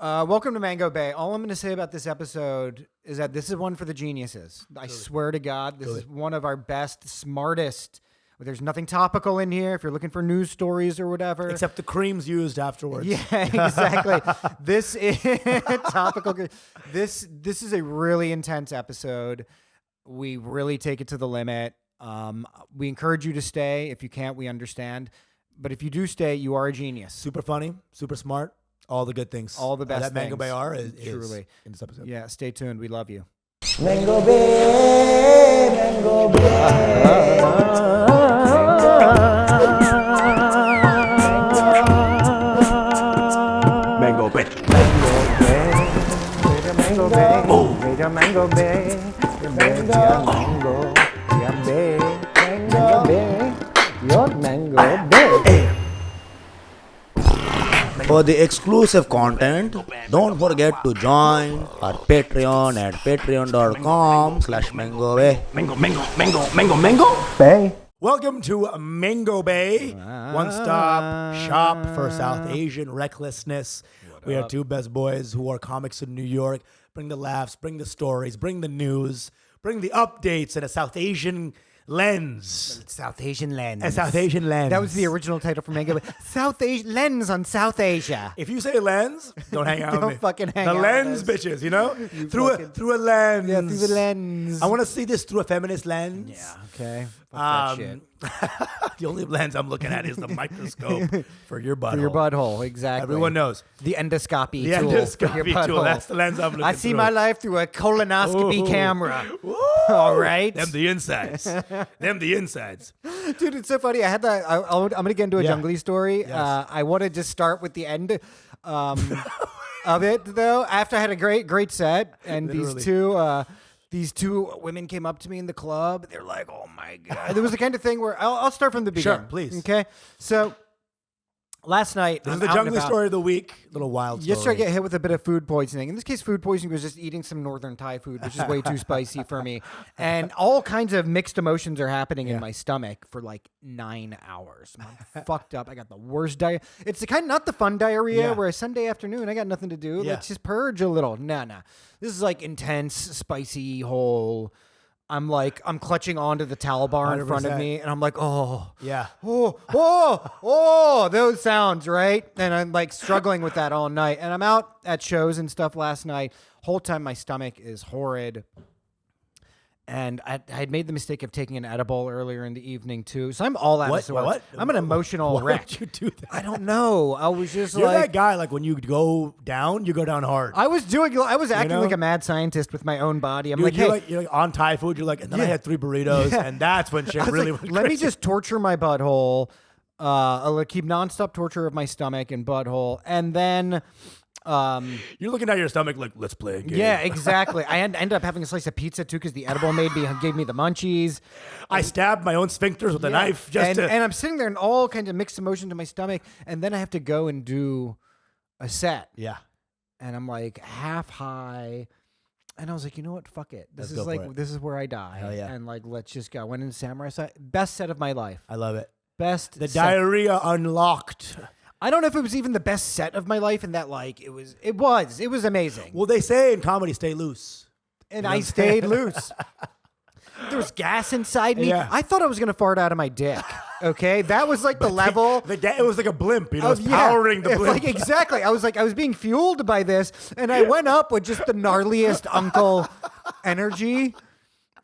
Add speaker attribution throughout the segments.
Speaker 1: Welcome to Mangobae. All I'm going to say about this episode is that this is one for the geniuses. I swear to God, this is one of our best, smartest. There's nothing topical in here if you're looking for news stories or whatever.
Speaker 2: Except the creams used afterwards.
Speaker 1: Yeah, exactly. This is topical. This is a really intense episode. We really take it to the limit. We encourage you to stay. If you can't, we understand. But if you do stay, you are a genius.
Speaker 2: Super funny, super smart. All the good things.
Speaker 1: All the best
Speaker 2: that
Speaker 1: things.
Speaker 2: Mangobae are is
Speaker 1: Truly.
Speaker 2: In this episode.
Speaker 1: Yeah, stay tuned. We love you.
Speaker 3: Mangobae, Mangobae.
Speaker 2: For the exclusive content, don't forget to join our Patreon at patreon.com/Mangobae. Welcome to Mangobae, one-stop shop for South Asian recklessness. We are two best boys who are comics in New York. Bring the laughs, bring the stories, bring the news, bring the updates in a South Asian lens.
Speaker 1: South Asian lens.
Speaker 2: A South Asian lens.
Speaker 1: That was the original title for Mango. South Asian lens on South Asia.
Speaker 2: If you say lens, don't hang out with me.
Speaker 1: Don't fucking hang
Speaker 2: the
Speaker 1: out
Speaker 2: lens,
Speaker 1: with us.
Speaker 2: bitches, you know?
Speaker 1: You
Speaker 2: through a lens.
Speaker 1: Yeah, through the lens.
Speaker 2: I want to see this through a feminist lens.
Speaker 1: Yeah, okay. Fuck that shit.
Speaker 2: The only lens I'm looking at is the microscope for your butthole.
Speaker 1: For your butthole, exactly.
Speaker 2: Everyone knows.
Speaker 1: The endoscopy
Speaker 2: The
Speaker 1: tool for your
Speaker 2: endoscopy
Speaker 1: butthole.
Speaker 2: tool. That's the lens I'm looking
Speaker 1: I see
Speaker 2: through.
Speaker 1: my life through a colonoscopy
Speaker 2: Ooh.
Speaker 1: camera.
Speaker 2: Woo!
Speaker 1: All right.
Speaker 2: Them the insides. Them the insides.
Speaker 1: Dude, it's so funny. I had that. I'm going to get into a
Speaker 2: Yeah.
Speaker 1: jungly story.
Speaker 2: Yes.
Speaker 1: I want to just start with the end of it, though. After I had a great set, and
Speaker 2: Literally.
Speaker 1: these two women came up to me in the club. They're like, "Oh my god!" There was the kind of thing where I'll start from the beginning.
Speaker 2: Sure, please.
Speaker 1: Okay, so jast night,
Speaker 2: This
Speaker 1: I'm
Speaker 2: is the
Speaker 1: out and
Speaker 2: jungly
Speaker 1: about.
Speaker 2: story of the week. Little wild story.
Speaker 1: Yesterday, I get hit with a bit of food poisoning. In this case, food poisoning was just eating some northern Thai food, which is way too spicy for me. And all kinds of mixed emotions are happening in my stomach for like 9 hours. I'm fucked up. I got the worst diarrhea. It's the kind, not the fun diarrhea
Speaker 2: Yeah.
Speaker 1: where a Sunday afternoon, I got nothing to do.
Speaker 2: Yeah.
Speaker 1: Let's just purge a little. Nah. This is like intense, spicy whole. I'm clutching onto the towel bar in front of
Speaker 2: 100%.
Speaker 1: me, and I'm like, oh.
Speaker 2: Yeah.
Speaker 1: Oh, those sounds, right? And I'm like struggling with that all night. And I'm out at shows and stuff last night. Whole time my stomach is horrid. And I had made the mistake of taking an edible earlier in the evening too. So I'm all out of sorts.
Speaker 2: What?
Speaker 1: I'm an emotional
Speaker 2: Why
Speaker 1: wreck.
Speaker 2: would you do that?
Speaker 1: I don't know. I was just
Speaker 2: You're
Speaker 1: like
Speaker 2: that guy, like when you go down hard.
Speaker 1: I was acting
Speaker 2: know?
Speaker 1: like a mad scientist with my own body. I'm
Speaker 2: Dude,
Speaker 1: like, hey,
Speaker 2: you're like on Thai food. You're like, and then I had 3 burritos, and that's when shit
Speaker 1: I was
Speaker 2: really
Speaker 1: like,
Speaker 2: went
Speaker 1: let me
Speaker 2: crazy.
Speaker 1: just torture my butthole. I'll keep nonstop torture of my stomach and butthole, and then,
Speaker 2: You're looking at your stomach like, let's play a game.
Speaker 1: yeah, exactly. I ended up having a slice of pizza too because the edible gave me the munchies.
Speaker 2: I stabbed my own sphincters with a
Speaker 1: Yeah.
Speaker 2: knife just to.
Speaker 1: and I'm sitting there and all kinds of mixed emotions in my stomach, and then I have to go and do a set,
Speaker 2: yeah.
Speaker 1: and I'm like half high. And I was like, you know what? Fuck it.
Speaker 2: Let's go for it.
Speaker 1: This is where I die.
Speaker 2: Hell yeah.
Speaker 1: And like, let's just go. Went in Samurai set. Best set of my life.
Speaker 2: I love it.
Speaker 1: Best.
Speaker 2: The
Speaker 1: set.
Speaker 2: diarrhea unlocked.
Speaker 1: I don't know if it was even the best set of my life, in that like it was amazing.
Speaker 2: Well, they say in comedy, stay loose.
Speaker 1: And I stayed loose. There was gas inside me.
Speaker 2: Yeah.
Speaker 1: I thought I was gonna fart out of my dick. Okay, that was like the level.
Speaker 2: It was like a blimp. You know,
Speaker 1: of-
Speaker 2: it was powering the
Speaker 1: It's
Speaker 2: blimp.
Speaker 1: Like exactly. I was being fueled by this, and I went up with just the gnarliest uncle energy.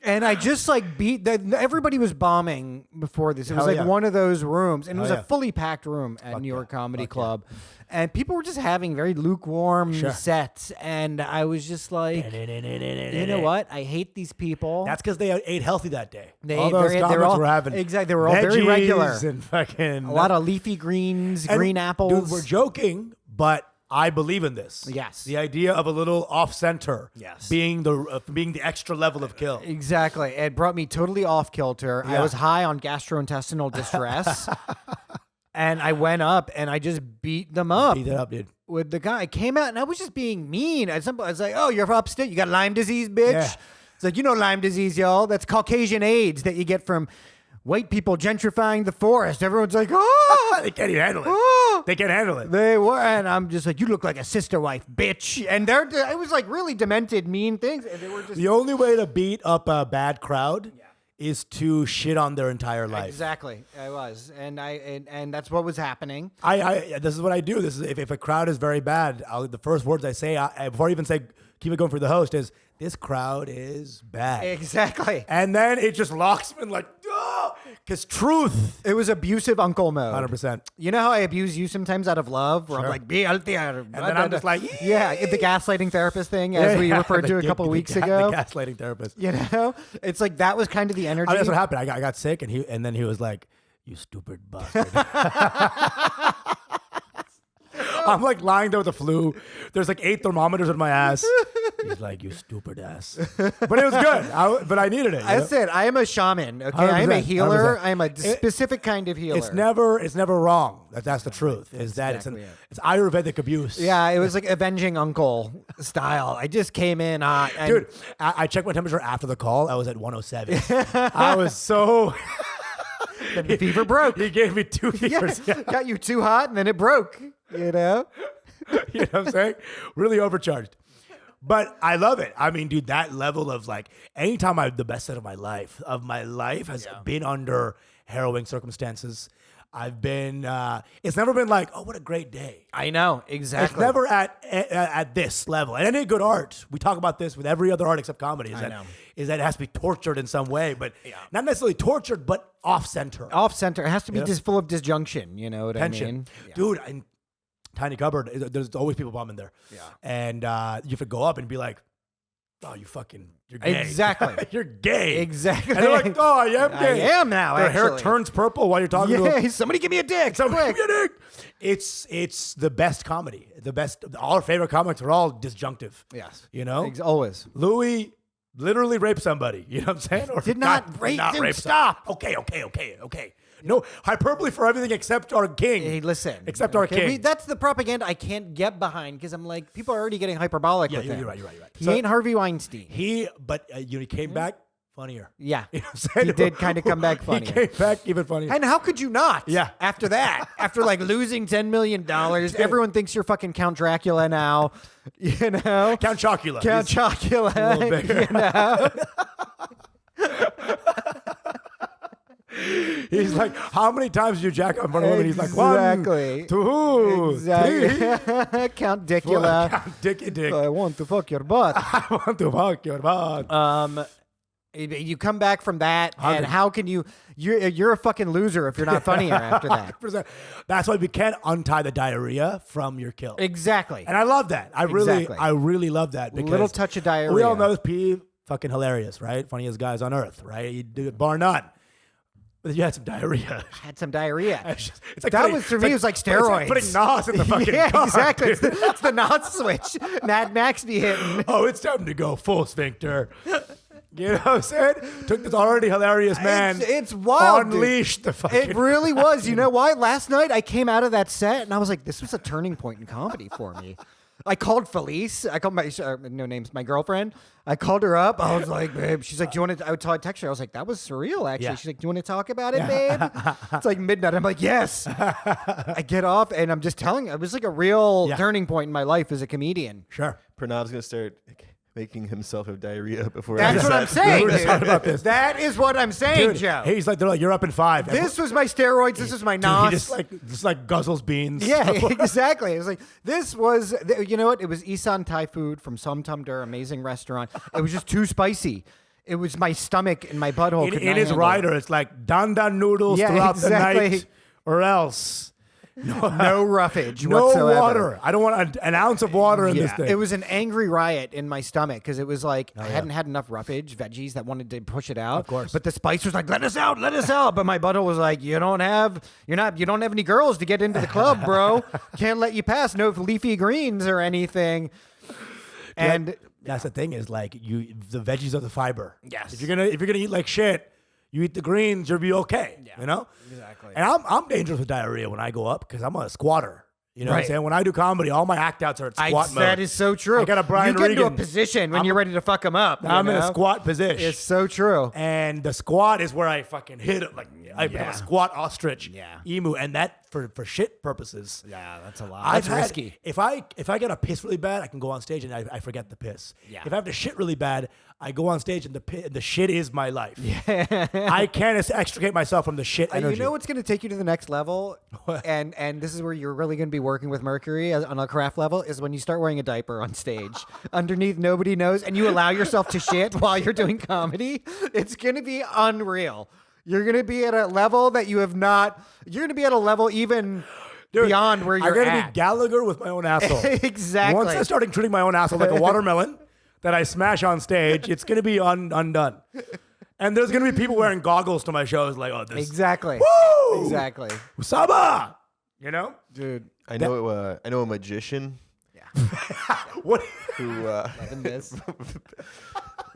Speaker 1: And I just like everybody was bombing before this. It was
Speaker 2: Hell
Speaker 1: like
Speaker 2: yeah.
Speaker 1: one of those rooms, and it was
Speaker 2: Hell
Speaker 1: a
Speaker 2: yeah.
Speaker 1: fully packed room at
Speaker 2: Fuck
Speaker 1: New York
Speaker 2: yeah.
Speaker 1: Comedy
Speaker 2: Fuck
Speaker 1: Club. And people were just having very lukewarm
Speaker 2: Sure.
Speaker 1: sets. And I was just like, you know what? I hate these people.
Speaker 2: That's because they ate healthy that day.
Speaker 1: They
Speaker 2: all
Speaker 1: ate
Speaker 2: those
Speaker 1: they
Speaker 2: comics
Speaker 1: all,
Speaker 2: were having
Speaker 1: exactly. They were all very
Speaker 2: veggies
Speaker 1: regular.
Speaker 2: and fucking
Speaker 1: A lot of leafy greens,
Speaker 2: and,
Speaker 1: green apples.
Speaker 2: Dude, we're joking, but I believe in this.
Speaker 1: Yes.
Speaker 2: The idea of a little off center.
Speaker 1: Yes.
Speaker 2: Being the extra level of kill.
Speaker 1: Exactly. It brought me totally off kilter. I
Speaker 2: Yeah.
Speaker 1: was high on gastrointestinal distress. And I went up and I just beat them up.
Speaker 2: Beat it up, dude.
Speaker 1: With the guy. I came out and I was just being mean. At some point, I was like, oh, you're upstate. You got Lyme disease, bitch.
Speaker 2: Yeah.
Speaker 1: It's like, you know Lyme disease, y'all. That's Caucasian AIDS that you get from white people gentrifying the forest. Everyone's like, oh.
Speaker 2: They can't even handle it.
Speaker 1: Oh,
Speaker 2: They can't handle it.
Speaker 1: They were, and I'm just like, you look like a sister wife, bitch. And it was like really demented, mean things. And they were just
Speaker 2: The only way to beat up a bad crowd is to shit on their entire life.
Speaker 1: Exactly, I was, and that's what was happening.
Speaker 2: This is what I do. This is if a crowd is very bad, the first words I say before I even say keep it going for the host is, this crowd is bad.
Speaker 1: Exactly.
Speaker 2: And then it just locks me in like, because truth.
Speaker 1: It was abusive uncle mode.
Speaker 2: 100%.
Speaker 1: You know how I abuse you sometimes out of love, where I'm like, and
Speaker 2: then I'm just like,
Speaker 1: the gaslighting therapist thing, as we referred to a couple of weeks ago.
Speaker 2: The gaslighting therapist.
Speaker 1: You know, it's like that was kind of the energy.
Speaker 2: That's what happened. I got sick, and then he was like, you stupid bastard. I'm like lying there with the flu. There's like 8 thermometers in my ass. He's like, you stupid ass. But it was good. But I needed it.
Speaker 1: I said, I am a shaman. Okay, I am a healer. 100%. I am a specific kind of healer.
Speaker 2: It's never wrong. That's the truth. Is that
Speaker 1: exactly
Speaker 2: it's Ayurvedic abuse.
Speaker 1: Yeah, it was like avenging uncle style. I just came in hot.
Speaker 2: Dude, I checked my temperature after the call. I was at 107. I was so...
Speaker 1: Then the fever broke.
Speaker 2: He gave me 2 fevers.
Speaker 1: Yeah. Got you too hot, and then it broke. You know?
Speaker 2: You know what I'm saying? Really overcharged. But I love it. I mean, dude, that level of like, anytime I have the best set of my life has been under harrowing circumstances. I've been, it's never been like, oh, what a great day.
Speaker 1: I know, exactly.
Speaker 2: It's never at this level. And any good art, we talk about this with every other art except comedy, is that it has to be tortured in some way, but not necessarily tortured, but off-center.
Speaker 1: Off-center. It has to be just full of disjunction, you know what I mean?
Speaker 2: Yeah. Dude, in Tiny Cupboard, there's always people bombing there. Yeah. And you have to go up and be like, oh, you're gay.
Speaker 1: Exactly.
Speaker 2: You're gay.
Speaker 1: Exactly.
Speaker 2: And they're like, oh, I am gay.
Speaker 1: I am now,
Speaker 2: Their
Speaker 1: actually.
Speaker 2: hair turns purple while you're talking to them.
Speaker 1: Somebody give me a dick.
Speaker 2: Somebody give me a dick. It's the best comedy. The best. All our favorite comics are all disjunctive.
Speaker 1: Yes.
Speaker 2: You know?
Speaker 1: Always.
Speaker 2: Louis literally raped somebody. You know what I'm saying? Or
Speaker 1: did not rape him. Stop.
Speaker 2: Okay. No hyperbole for everything except our king.
Speaker 1: Hey, listen.
Speaker 2: Except our king.
Speaker 1: That's the propaganda I can't get behind because I'm like, people are already getting hyperbolic with him.
Speaker 2: You're right.
Speaker 1: He ain't Harvey Weinstein.
Speaker 2: He came back funnier.
Speaker 1: Yeah.
Speaker 2: You know what I'm saying?
Speaker 1: He did kind of come back funnier.
Speaker 2: He came back even funnier.
Speaker 1: And how could you not?
Speaker 2: Yeah.
Speaker 1: After that, after like losing $10 million, everyone thinks you're fucking Count Dracula now. You know?
Speaker 2: Count Chocula.
Speaker 1: Count Chocula.
Speaker 2: A little bigger.
Speaker 1: You know?
Speaker 2: He's like, how many times did you jack up for a woman? He's like,
Speaker 1: exactly.
Speaker 2: 1, 2,
Speaker 1: exactly.
Speaker 2: 3.
Speaker 1: Count Dicula.
Speaker 2: Count Dick.
Speaker 1: I want to fuck your butt.
Speaker 2: I want to fuck your butt.
Speaker 1: You come back from that, and how can you're a fucking loser if you're not funnier after that.
Speaker 2: 100%. That's why we can't untie the diarrhea from your kill.
Speaker 1: Exactly.
Speaker 2: And I love that. I really love that. Because
Speaker 1: little touch of diarrhea.
Speaker 2: We all know P, fucking hilarious, right? Funniest guys on earth, right? You do it bar none. But you had some diarrhea.
Speaker 1: It's like
Speaker 2: that
Speaker 1: was for me. It was like steroids.
Speaker 2: It's like putting NOS in the fucking car,
Speaker 1: exactly. It's the NOS switch. Mad Max be hitting.
Speaker 2: Oh, it's time to go full sphincter. You know what I'm saying? Took this already hilarious man.
Speaker 1: It's wild.
Speaker 2: Unleashed the fucking.
Speaker 1: It really was. You know why? Last night I came out of that set and I was like, this was a turning point in comedy for me. I called Felice. I called my girlfriend. I called her up. I was like, babe. She's like, do you want to? I text her. I was like, that was surreal, actually.
Speaker 2: Yeah.
Speaker 1: She's like, do you want to talk about it, babe? It's like midnight. I'm like, yes. I get off and I'm just telling. It was like a real turning point in my life as a comedian.
Speaker 2: Sure.
Speaker 3: Pranav's gonna start making himself have diarrhea before.
Speaker 1: That's what I'm saying.
Speaker 2: We were just talking about this.
Speaker 1: That is what I'm saying,
Speaker 2: Dude,
Speaker 1: Joe.
Speaker 2: they're like, you're up in 5.
Speaker 1: This was my steroids. This was my NOS.
Speaker 2: He just like guzzles beans.
Speaker 1: Yeah, exactly. It was like, this was, you know what? It was Isan Thai food from Som Tam Der, amazing restaurant. It was just too spicy. It was my stomach and my butthole.
Speaker 2: In his rider, it's like dan noodles throughout the night, or else.
Speaker 1: No roughage
Speaker 2: no
Speaker 1: whatsoever.
Speaker 2: Water. I don't want an ounce of water in this thing.
Speaker 1: It was an angry riot in my stomach because it was like I hadn't had enough roughage, veggies that wanted to push it out.
Speaker 2: Of course.
Speaker 1: But the spice was like, let us out. But my butthole was like, you don't have any girls to get into the club, bro. Can't let you pass. No leafy greens or anything. And
Speaker 2: that's the thing is like the veggies are the fiber.
Speaker 1: Yes.
Speaker 2: If you're gonna eat like shit, you eat the greens, you'll be okay. Yeah. You know?
Speaker 1: Exactly.
Speaker 2: And I'm dangerous with diarrhea when I go up because I'm a squatter. You know what I'm saying? When I do comedy, all my act outs are at squat mode.
Speaker 1: That is so true.
Speaker 2: I got a Brian
Speaker 1: You get into a
Speaker 2: Regan.
Speaker 1: position when you're ready to fuck them up.
Speaker 2: I'm in a squat position.
Speaker 1: It's so true.
Speaker 2: And the squat is where I fucking hit it. Like I become a squat ostrich, emu. And that for shit purposes.
Speaker 1: Yeah, that's a lot. That's risky.
Speaker 2: If I get a piss really bad, I can go on stage and I forget the piss.
Speaker 1: Yeah.
Speaker 2: If I have to shit really bad, I go on stage and the shit is my life. Yeah. I can't extricate myself from the shit energy.
Speaker 1: You know what's going to take you to the next level, and this is where you're really going to be working with Mercury on a craft level, is when you start wearing a diaper on stage. Underneath, nobody knows, and you allow yourself to shit while you're doing comedy. It's going to be unreal. You're going to be at a level that you have not. You're going to be at a level even beyond where you're
Speaker 2: I'm going
Speaker 1: at.
Speaker 2: to be Gallagher with my own asshole.
Speaker 1: Exactly.
Speaker 2: Once I start treating my own asshole like a watermelon that I smash on stage, it's going to be undone. And there's going to be people wearing goggles to my shows like, oh, this.
Speaker 1: Exactly.
Speaker 2: Woo!
Speaker 1: Exactly.
Speaker 2: Usama! You know?
Speaker 1: Dude.
Speaker 3: I know a magician.
Speaker 1: Yeah.
Speaker 2: What?
Speaker 3: Who?
Speaker 1: Loving this.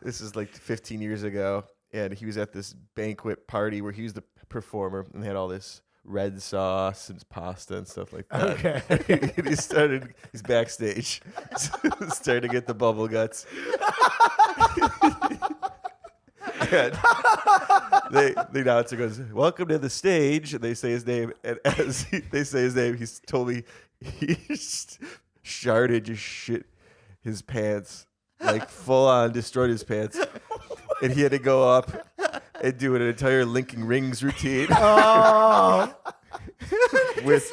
Speaker 3: This is like 15 years ago, and he was at this banquet party where he was the performer, and they had all this red sauce and pasta and stuff like that.
Speaker 2: Okay.
Speaker 3: And he's backstage, starting to get the bubble guts. And the announcer goes, "Welcome to the stage," and they say his name, and as they say his name, he's told me he sharded just shit his pants, like full on destroyed his pants, and he had to go up and do an entire linking rings routine.
Speaker 1: Oh.
Speaker 2: With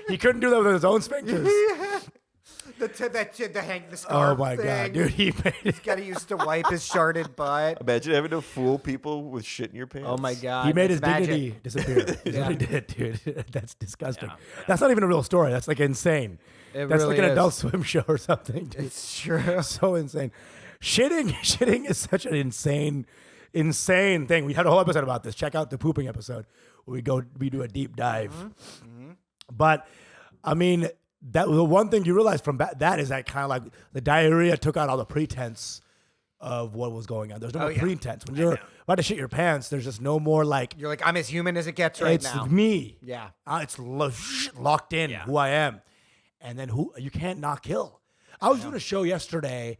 Speaker 2: he couldn't do that with his own sphincters.
Speaker 1: The scarf
Speaker 2: Oh my
Speaker 1: thing.
Speaker 2: god, dude! He made
Speaker 1: He's
Speaker 2: it.
Speaker 1: got to use to wipe his sharded butt.
Speaker 3: Imagine having to fool people with shit in your pants.
Speaker 1: Oh my god.
Speaker 2: He made his
Speaker 1: it's magic.
Speaker 2: dignity disappear. He
Speaker 1: Yeah.
Speaker 2: really did, dude. That's disgusting. That's not even a real story. That's like insane.
Speaker 1: It
Speaker 2: That's
Speaker 1: really
Speaker 2: like an
Speaker 1: is.
Speaker 2: Adult Swim show or something. Dude.
Speaker 1: It's true.
Speaker 2: So insane. Shitting is such an insane thing. We had a whole episode about this. Check out the pooping episode where we do a deep dive.
Speaker 1: Mm-hmm.
Speaker 2: But I mean, that the one thing you realize from that is that kind of like the diarrhea took out all the pretense of what was going on. There's no more pretense. When you're about to shit your pants, there's just no more like,
Speaker 1: You're like, I'm as human as it gets right
Speaker 2: it's
Speaker 1: now.
Speaker 2: me.
Speaker 1: Yeah.
Speaker 2: It's locked in who I am. And then who you can't not kill. I was doing a show yesterday,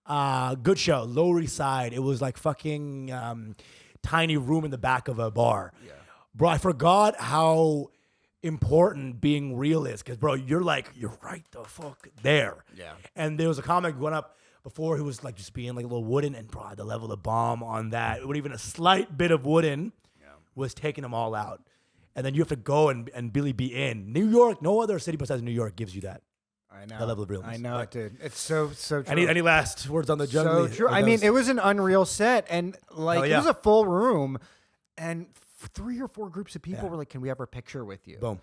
Speaker 2: good show, Lower East Side. It was like fucking tiny room in the back of a bar. Yeah. Bro, I forgot how important being real is. Because, bro, you're right the fuck there. Yeah. And there was a comic going up before who was like just being like a little wooden. And, bro, the level of bomb on that, even a slight bit of wooden was taking them all out. And then you have to go and really be in. New York, no other city besides New York gives you that.
Speaker 1: I know.
Speaker 2: That level of realness.
Speaker 1: I know, dude. It's so true.
Speaker 2: Any last words on the jungle?
Speaker 1: So true. I mean, it was an unreal set, and like it was a full room, and 3 or 4 groups of people were like, "Can we have a picture with you?"
Speaker 2: Boom.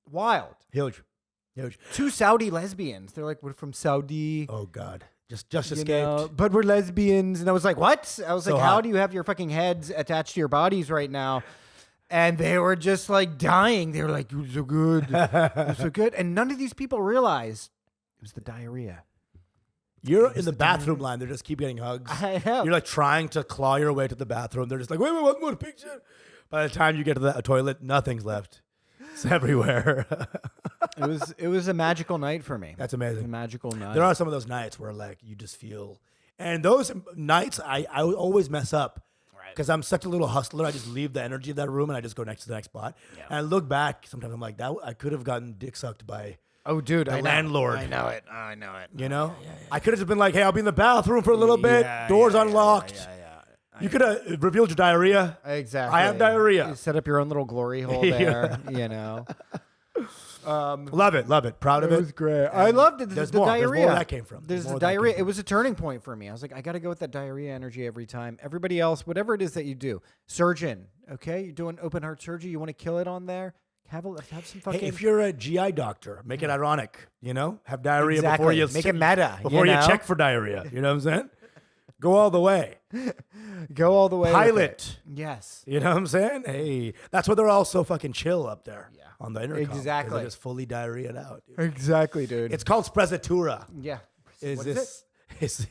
Speaker 1: Wild.
Speaker 2: Huge.
Speaker 1: 2 Saudi lesbians. They're like, "We're from Saudi."
Speaker 2: Oh God. Just
Speaker 1: You
Speaker 2: escaped.
Speaker 1: know, but we're lesbians, and I was like, "What?" I was
Speaker 2: So
Speaker 1: like, "How
Speaker 2: hot.
Speaker 1: do you have your fucking heads attached to your bodies right now?" And they were just like dying. They were like, "You're so good, you're so good," and none of these people realized it was the diarrhea.
Speaker 2: You're in the bathroom line. They just keep getting hugs.
Speaker 1: I know.
Speaker 2: You're like trying to claw your way to the bathroom. They're just like, wait, one more picture. By the time you get to the toilet, nothing's left. It's everywhere.
Speaker 1: It was a magical night for me.
Speaker 2: That's
Speaker 1: A
Speaker 2: amazing.
Speaker 1: magical night.
Speaker 2: There are some of those nights where like you just feel, and those nights I always mess up. Because I'm such a little hustler, I just leave the energy of that room and I just go next to the next spot. Yeah. And I look back, sometimes I'm like, that I could have gotten dick sucked by
Speaker 1: dude,
Speaker 2: the landlord.
Speaker 1: I know it. I know it.
Speaker 2: You know? I could have just been like, hey, I'll be in the bathroom for a little bit, doors unlocked. You could have revealed your diarrhea.
Speaker 1: Exactly.
Speaker 2: I have diarrhea.
Speaker 1: You set up your own little glory hole there, you know.
Speaker 2: Love it. Proud of it.
Speaker 1: It was great. I loved it.
Speaker 2: There's
Speaker 1: the
Speaker 2: more.
Speaker 1: diarrhea.
Speaker 2: There's more where that came from.
Speaker 1: There's
Speaker 2: more
Speaker 1: the
Speaker 2: where that
Speaker 1: diarrhea.
Speaker 2: came
Speaker 1: It was a turning point for me. I was like, I got to go with that diarrhea energy every time. Everybody else, whatever it is that you do, surgeon, okay? You're doing open heart surgery. You want to kill it on there? Have some fucking.
Speaker 2: Hey, if you're a GI doctor, make it ironic, you know? Have diarrhea
Speaker 1: Exactly.
Speaker 2: before you
Speaker 1: Make it meta,
Speaker 2: Before
Speaker 1: you
Speaker 2: you
Speaker 1: know?
Speaker 2: check for diarrhea. You know what I'm saying? Go all the way.
Speaker 1: Go all the way. with
Speaker 2: Pilot.
Speaker 1: it. Yes.
Speaker 2: You know what I'm saying? Hey, that's why they're all so fucking chill up there on the intercom. 'Cause
Speaker 1: Exactly.
Speaker 2: They're just fully diarrheaed out. Dude.
Speaker 1: Exactly, dude.
Speaker 2: It's called sprezzatura.
Speaker 1: yeah.
Speaker 2: Is
Speaker 1: What
Speaker 2: this is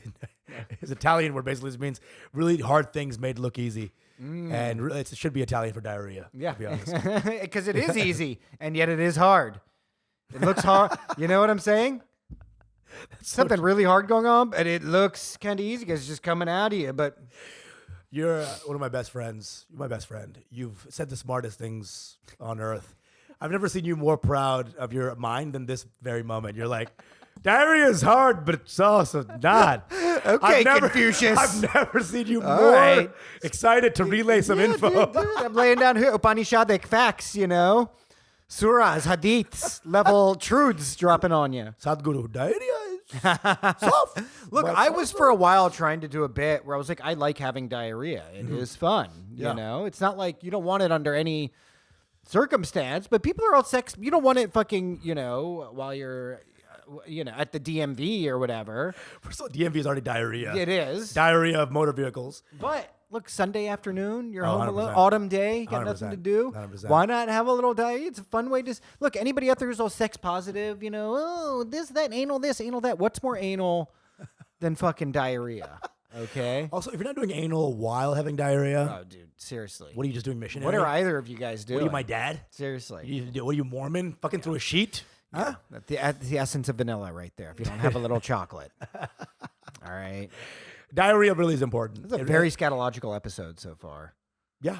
Speaker 2: Italian word basically means really hard things made look easy. And it should be Italian for diarrhea.
Speaker 1: Yeah.
Speaker 2: To be honest.
Speaker 1: Because it is easy, and yet it is hard. It looks hard. You know what I'm saying? Something really hard going on, but it looks kind of easy because it's just coming out of you. But
Speaker 2: You're one of my best friends. You're my best friend. You've said the smartest things on earth. I've never seen you more proud of your mind than this very moment. You're like, diarrhea is hard, but it's also not.
Speaker 1: Okay, Confucius.
Speaker 2: I've never seen you more excited to relay some info.
Speaker 1: Dude, I'm laying down here Upanishadic facts, Surahs, hadiths, level truths dropping on you.
Speaker 2: Sadhguru, diarrhea is soft.
Speaker 1: Look, I was for a while trying to do a bit where I was like, I like having diarrhea. It is fun. You know, it's not like you don't want it under any circumstance, but people are all sex. You don't want it fucking, while you're, at the DMV or whatever.
Speaker 2: First of all, DMV is already diarrhea.
Speaker 1: It is.
Speaker 2: Diarrhea of motor vehicles.
Speaker 1: But look, Sunday afternoon, you're home
Speaker 2: 100%.
Speaker 1: alone, autumn day, you got
Speaker 2: 100%.
Speaker 1: nothing to do.
Speaker 2: 100%.
Speaker 1: Why not have a little diarrhea? It's a fun way to look. Anybody out there who's all sex positive, this, anal, that. What's more anal than fucking diarrhea? Okay.
Speaker 2: Also, if you're not doing anal while having diarrhea,
Speaker 1: Oh, dude, seriously.
Speaker 2: what are you just doing missionary?
Speaker 1: What are either of you guys doing?
Speaker 2: What are you, my dad?
Speaker 1: Seriously.
Speaker 2: What are you, Mormon? Fucking through a sheet? Huh?
Speaker 1: That's the essence of vanilla right there. If you don't have a little chocolate. All right.
Speaker 2: Diarrhea really is important.
Speaker 1: It's a very scatological episode so far.
Speaker 2: Yeah.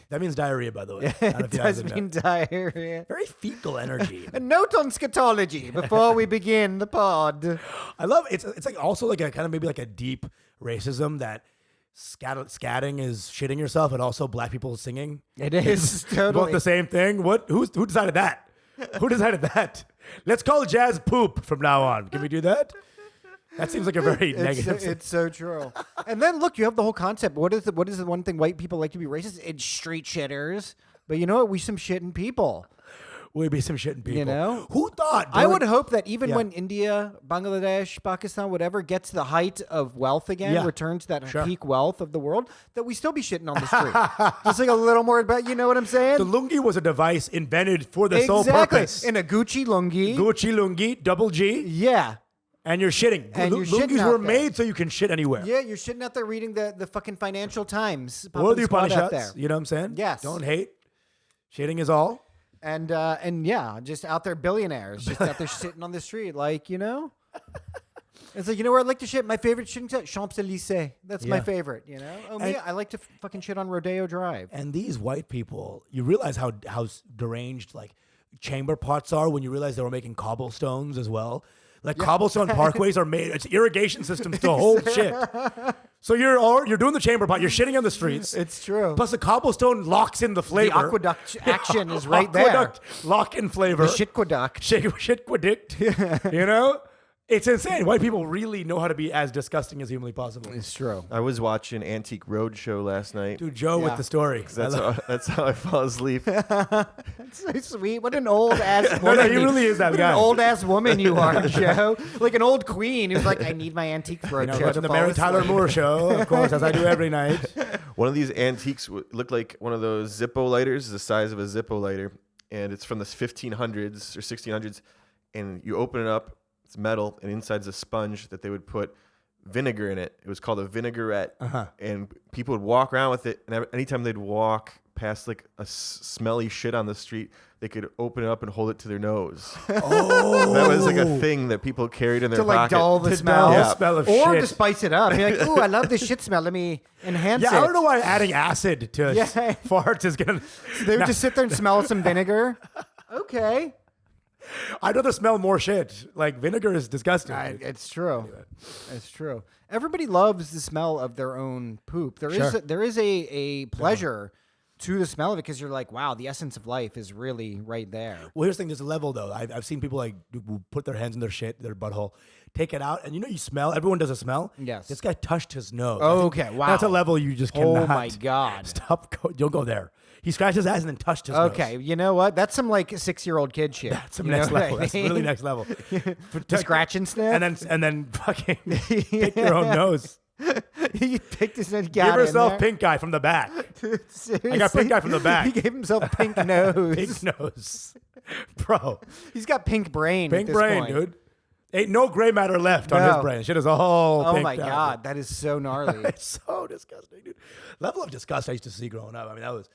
Speaker 2: That means diarrhea, by the way.
Speaker 1: It does mean diarrhea.
Speaker 2: Very fecal energy.
Speaker 1: A note on scatology before we begin the pod.
Speaker 2: I love it's like also like a kind of maybe like a deep racism that scatting is shitting yourself and also black people singing.
Speaker 1: It is
Speaker 2: Both
Speaker 1: totally
Speaker 2: the same thing. Who decided that? Who decided that? Let's call jazz poop from now on. Can we do that? That seems like a very negative.
Speaker 1: It's so true. And then look, you have the whole concept. What is the one thing white people like to be racist? It's street shitters. But you know what? We some shitting people.
Speaker 2: We'd be some shitting people. Who thought?
Speaker 1: I would hope that even when India, Bangladesh, Pakistan, whatever, gets to the height of wealth again, returns to that peak wealth of the world, that we still be shitting on the street. Just like a little more about, you know what I'm saying?
Speaker 2: The lungi was a device invented for the sole purpose.
Speaker 1: In a Gucci lungi.
Speaker 2: Gucci lungi, double G.
Speaker 1: Yeah.
Speaker 2: And you're shitting.
Speaker 1: And you're shitting
Speaker 2: Lungis
Speaker 1: out
Speaker 2: were
Speaker 1: there.
Speaker 2: made so you can shit anywhere.
Speaker 1: Yeah, you're shitting out there reading the fucking Financial Times.
Speaker 2: Or the
Speaker 1: Popping squat out
Speaker 2: Upanishads. You know what I'm saying?
Speaker 1: Yes.
Speaker 2: Don't hate. Shitting is all.
Speaker 1: And yeah, just out there billionaires, just out there sitting on the street, like, It's like, where I'd like to shit? My favorite shitting spot, Champs-Élysées. That's my favorite, Oh, me, I like to fucking shit on Rodeo Drive.
Speaker 2: And these white people, you realize how deranged, like, chamber pots are when you realize they were making cobblestones as well. Like, cobblestone parkways are made, it's irrigation systems to hold shit. So you're doing the chamber pot, you're shitting on the streets.
Speaker 1: It's true.
Speaker 2: Plus the cobblestone locks in the flavor.
Speaker 1: The aqueduct action is right there.
Speaker 2: Aqueduct lock in flavor.
Speaker 1: The shitqueduct.
Speaker 2: Shitqueduct. It's insane. White people really know how to be as disgusting as humanly possible.
Speaker 1: It's true.
Speaker 3: I was watching Antique Roadshow last night.
Speaker 2: Dude, Joe with the story.
Speaker 3: That's how I fall asleep.
Speaker 1: That's so sweet. What an old ass woman.
Speaker 2: No, he really is that
Speaker 1: what
Speaker 2: guy.
Speaker 1: An old ass woman you are, Joe. Like an old queen who's like, I need my Antique Roadshow.
Speaker 2: Watching the Mary Tyler Moore show, of course, as I do every night.
Speaker 3: One of these antiques looked like one of those Zippo lighters, the size of a Zippo lighter, and it's from the 1500s or 1600s. And you open it up. It's metal, and inside's a sponge that they would put vinegar in it. It was called a vinaigrette, and people would walk around with it. And anytime they'd walk past like a smelly shit on the street, they could open it up and hold it to their nose. Oh, that was like a thing that people carried in their pocket.
Speaker 1: To dull the smell,
Speaker 2: of
Speaker 1: or
Speaker 2: shit.
Speaker 1: to spice it up. Be like, ooh, I love this shit smell. Let me enhance it.
Speaker 2: Yeah, I don't know why adding acid to farts is gonna.
Speaker 1: So they would just sit there and smell some vinegar. Okay.
Speaker 2: I'd rather smell more shit. Like vinegar is disgusting.
Speaker 1: It's true. It's true. Everybody loves the smell of their own poop. There is a pleasure to the smell of it because you're like, wow, the essence of life is really right there.
Speaker 2: Well, here's the thing. There's a level though. I've seen people like put their hands in their shit, their butthole, take it out, and you smell. Everyone does a smell.
Speaker 1: Yes.
Speaker 2: This guy touched his nose.
Speaker 1: Oh, okay. Wow.
Speaker 2: That's a level you just cannot.
Speaker 1: Oh my God.
Speaker 2: Stop. Don't go there. He scratched his ass and then touched his nose.
Speaker 1: Okay, you know what? That's some like 6-year-old kid shit.
Speaker 2: That's some next level. That's really next level.
Speaker 1: Scratch and sniff,
Speaker 2: and then fucking pick your own nose.
Speaker 1: He picked his nose.
Speaker 2: Give yourself pink eye from the back.
Speaker 1: Seriously?
Speaker 2: I got pink eye from the back.
Speaker 1: He gave himself pink nose.
Speaker 2: Pink nose, bro.
Speaker 1: He's got pink brain.
Speaker 2: Pink
Speaker 1: at this
Speaker 2: brain,
Speaker 1: point.
Speaker 2: dude. Ain't no gray matter left on his brain. Shit is all
Speaker 1: Oh
Speaker 2: pink
Speaker 1: my
Speaker 2: down.
Speaker 1: God, that is so gnarly.
Speaker 2: It's so disgusting, dude. Level of disgust I used to see growing up. I mean, that was.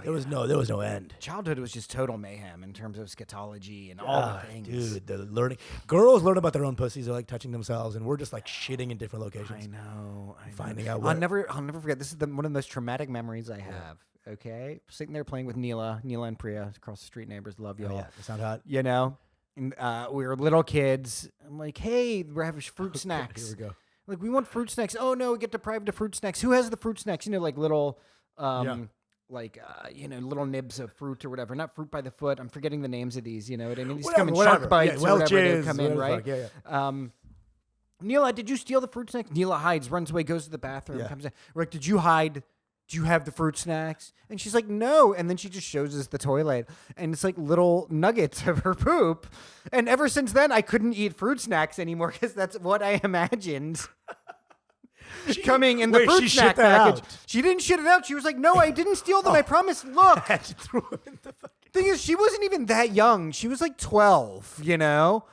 Speaker 2: There was no end.
Speaker 1: Childhood was just total mayhem in terms of scatology and all the things.
Speaker 2: Dude, the learning. Girls learn about their own pussies. They're like touching themselves, and we're just like shitting in different locations.
Speaker 1: I know.
Speaker 2: Finding out.
Speaker 1: I'll never forget. This is one of the most traumatic memories I have. Okay, sitting there playing with Neela and Priya, across the street neighbors. Love y'all.
Speaker 2: Yeah, they sound hot.
Speaker 1: You know, and, we were little kids. I'm like, hey, we're having fruit snacks.
Speaker 2: Here we go.
Speaker 1: Like, we want fruit snacks. Oh no, we get deprived of fruit snacks. Who has the fruit snacks? You know, like little, little nibs of fruit or whatever. Not fruit by the foot. I'm forgetting the names of these. You know what I mean? These come in shark bites or whatever they come in, right? Neela, did you steal the fruit snacks? Neela hides, runs away, goes to the bathroom, comes in. We're like, did you hide? Do you have the fruit snacks? And she's like, no. And then she just shows us the toilet. And it's like little nuggets of her poop. And ever since then, I couldn't eat fruit snacks anymore because that's what I imagined. Coming in the fruit snack package. She didn't shit it out. She was like, no, I didn't steal them. I promise. Look.
Speaker 2: She threw them in the fucking...
Speaker 1: Thing is, she wasn't even that young. She was like 12, you know?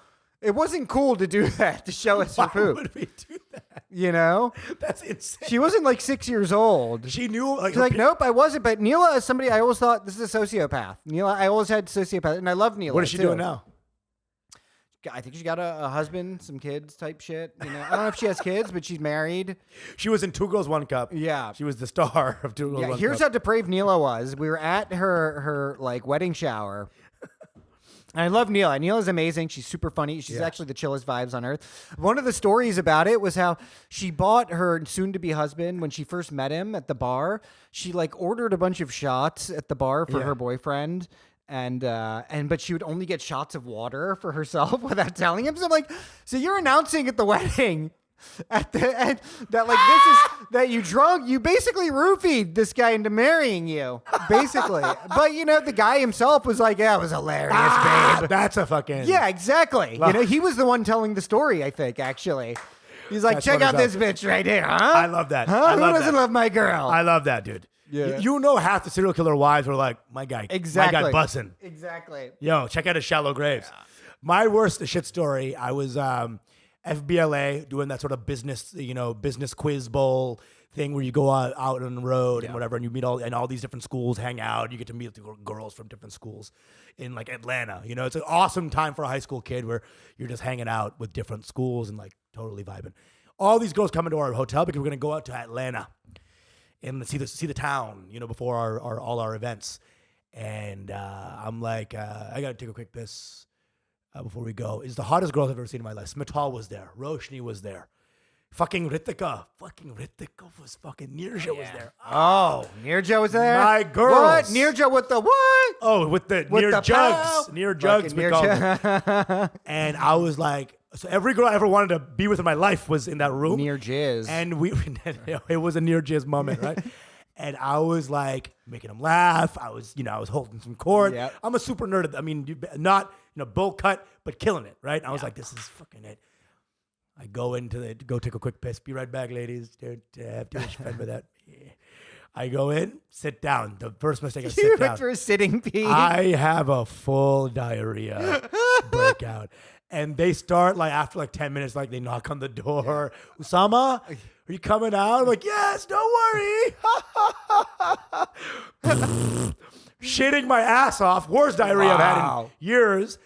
Speaker 1: It wasn't cool to do that, to show us her poop.
Speaker 2: Why would we do that?
Speaker 1: You know?
Speaker 2: That's insane.
Speaker 1: She wasn't like 6 years old.
Speaker 2: She knew.
Speaker 1: She's like, nope, I wasn't. But Neela is somebody I always thought, this is a sociopath. Neela, I always had sociopath. And I love Neela.
Speaker 2: What is she doing now?
Speaker 1: I think she got a husband, some kids type shit. You know, I don't know if she has kids, but she's married.
Speaker 2: She was in Two Girls, One Cup.
Speaker 1: Yeah.
Speaker 2: She was the star of Two Girls, One Cup.
Speaker 1: Here's how depraved Neela was. We were at her like wedding shower. And I love Neela. Neela's amazing. She's super funny. She's actually the chillest vibes on earth. One of the stories about it was how she bought her soon-to-be husband when she first met him at the bar. She like ordered a bunch of shots at the bar for her boyfriend. But she would only get shots of water for herself without telling him. So I'm like, so you're announcing at the wedding at the end that like this is that you basically roofied this guy into marrying you, basically. But you know, the guy himself was like, yeah, it was hilarious, babe.
Speaker 2: That's a fucking...
Speaker 1: Yeah, exactly. You know, he was the one telling the story, I think, actually. He's like, check out this bitch right here, huh?
Speaker 2: I love that.
Speaker 1: Huh? Who doesn't love my girl?
Speaker 2: I love that, dude.
Speaker 1: Yeah.
Speaker 2: You know half the serial killer wives were like, my guy bussin'.
Speaker 1: Exactly.
Speaker 2: Yo, check out his shallow graves. Yeah. My worst shit story, I was FBLA doing that sort of business quiz bowl thing where you go out on the road and whatever, and you meet all these different schools, hang out. You get to meet the girls from different schools in like Atlanta. You know, it's an awesome time for a high school kid where you're just hanging out with different schools and like totally vibing. All these girls come into our hotel because we're gonna go out to Atlanta and see the town, you know, before all our events. And I'm like, I gotta take a quick piss before we go. It's the hottest girls I've ever seen in my life. Smital was there. Roshni was there. Fucking Ritika was fucking Nirja was there.
Speaker 1: Oh, Nirja was there?
Speaker 2: My girls.
Speaker 1: What? Nirja with the what?
Speaker 2: Oh, with the near jugs. Near jugs, we called it. And I was like, so every girl I ever wanted to be with in my life was in that room.
Speaker 1: Near jizz.
Speaker 2: And it was a near jizz moment, right? And I was like making them laugh. I was holding some court. Yep. I'm a super nerd. I mean, not, bowl cut, but killing it, right? And I was like, this is fucking it. I go take a quick piss. Be right back, ladies. Don't have too much fun with that. Yeah. I go in, sit down. The first mistake I sit down.
Speaker 1: You went for a sitting pee.
Speaker 2: I have a full diarrhea breakout. And they start after 10 minutes, they knock on the door. Usama, are you coming out? I'm like, yes, don't worry. Shitting my ass off. Worst diarrhea I've had in years.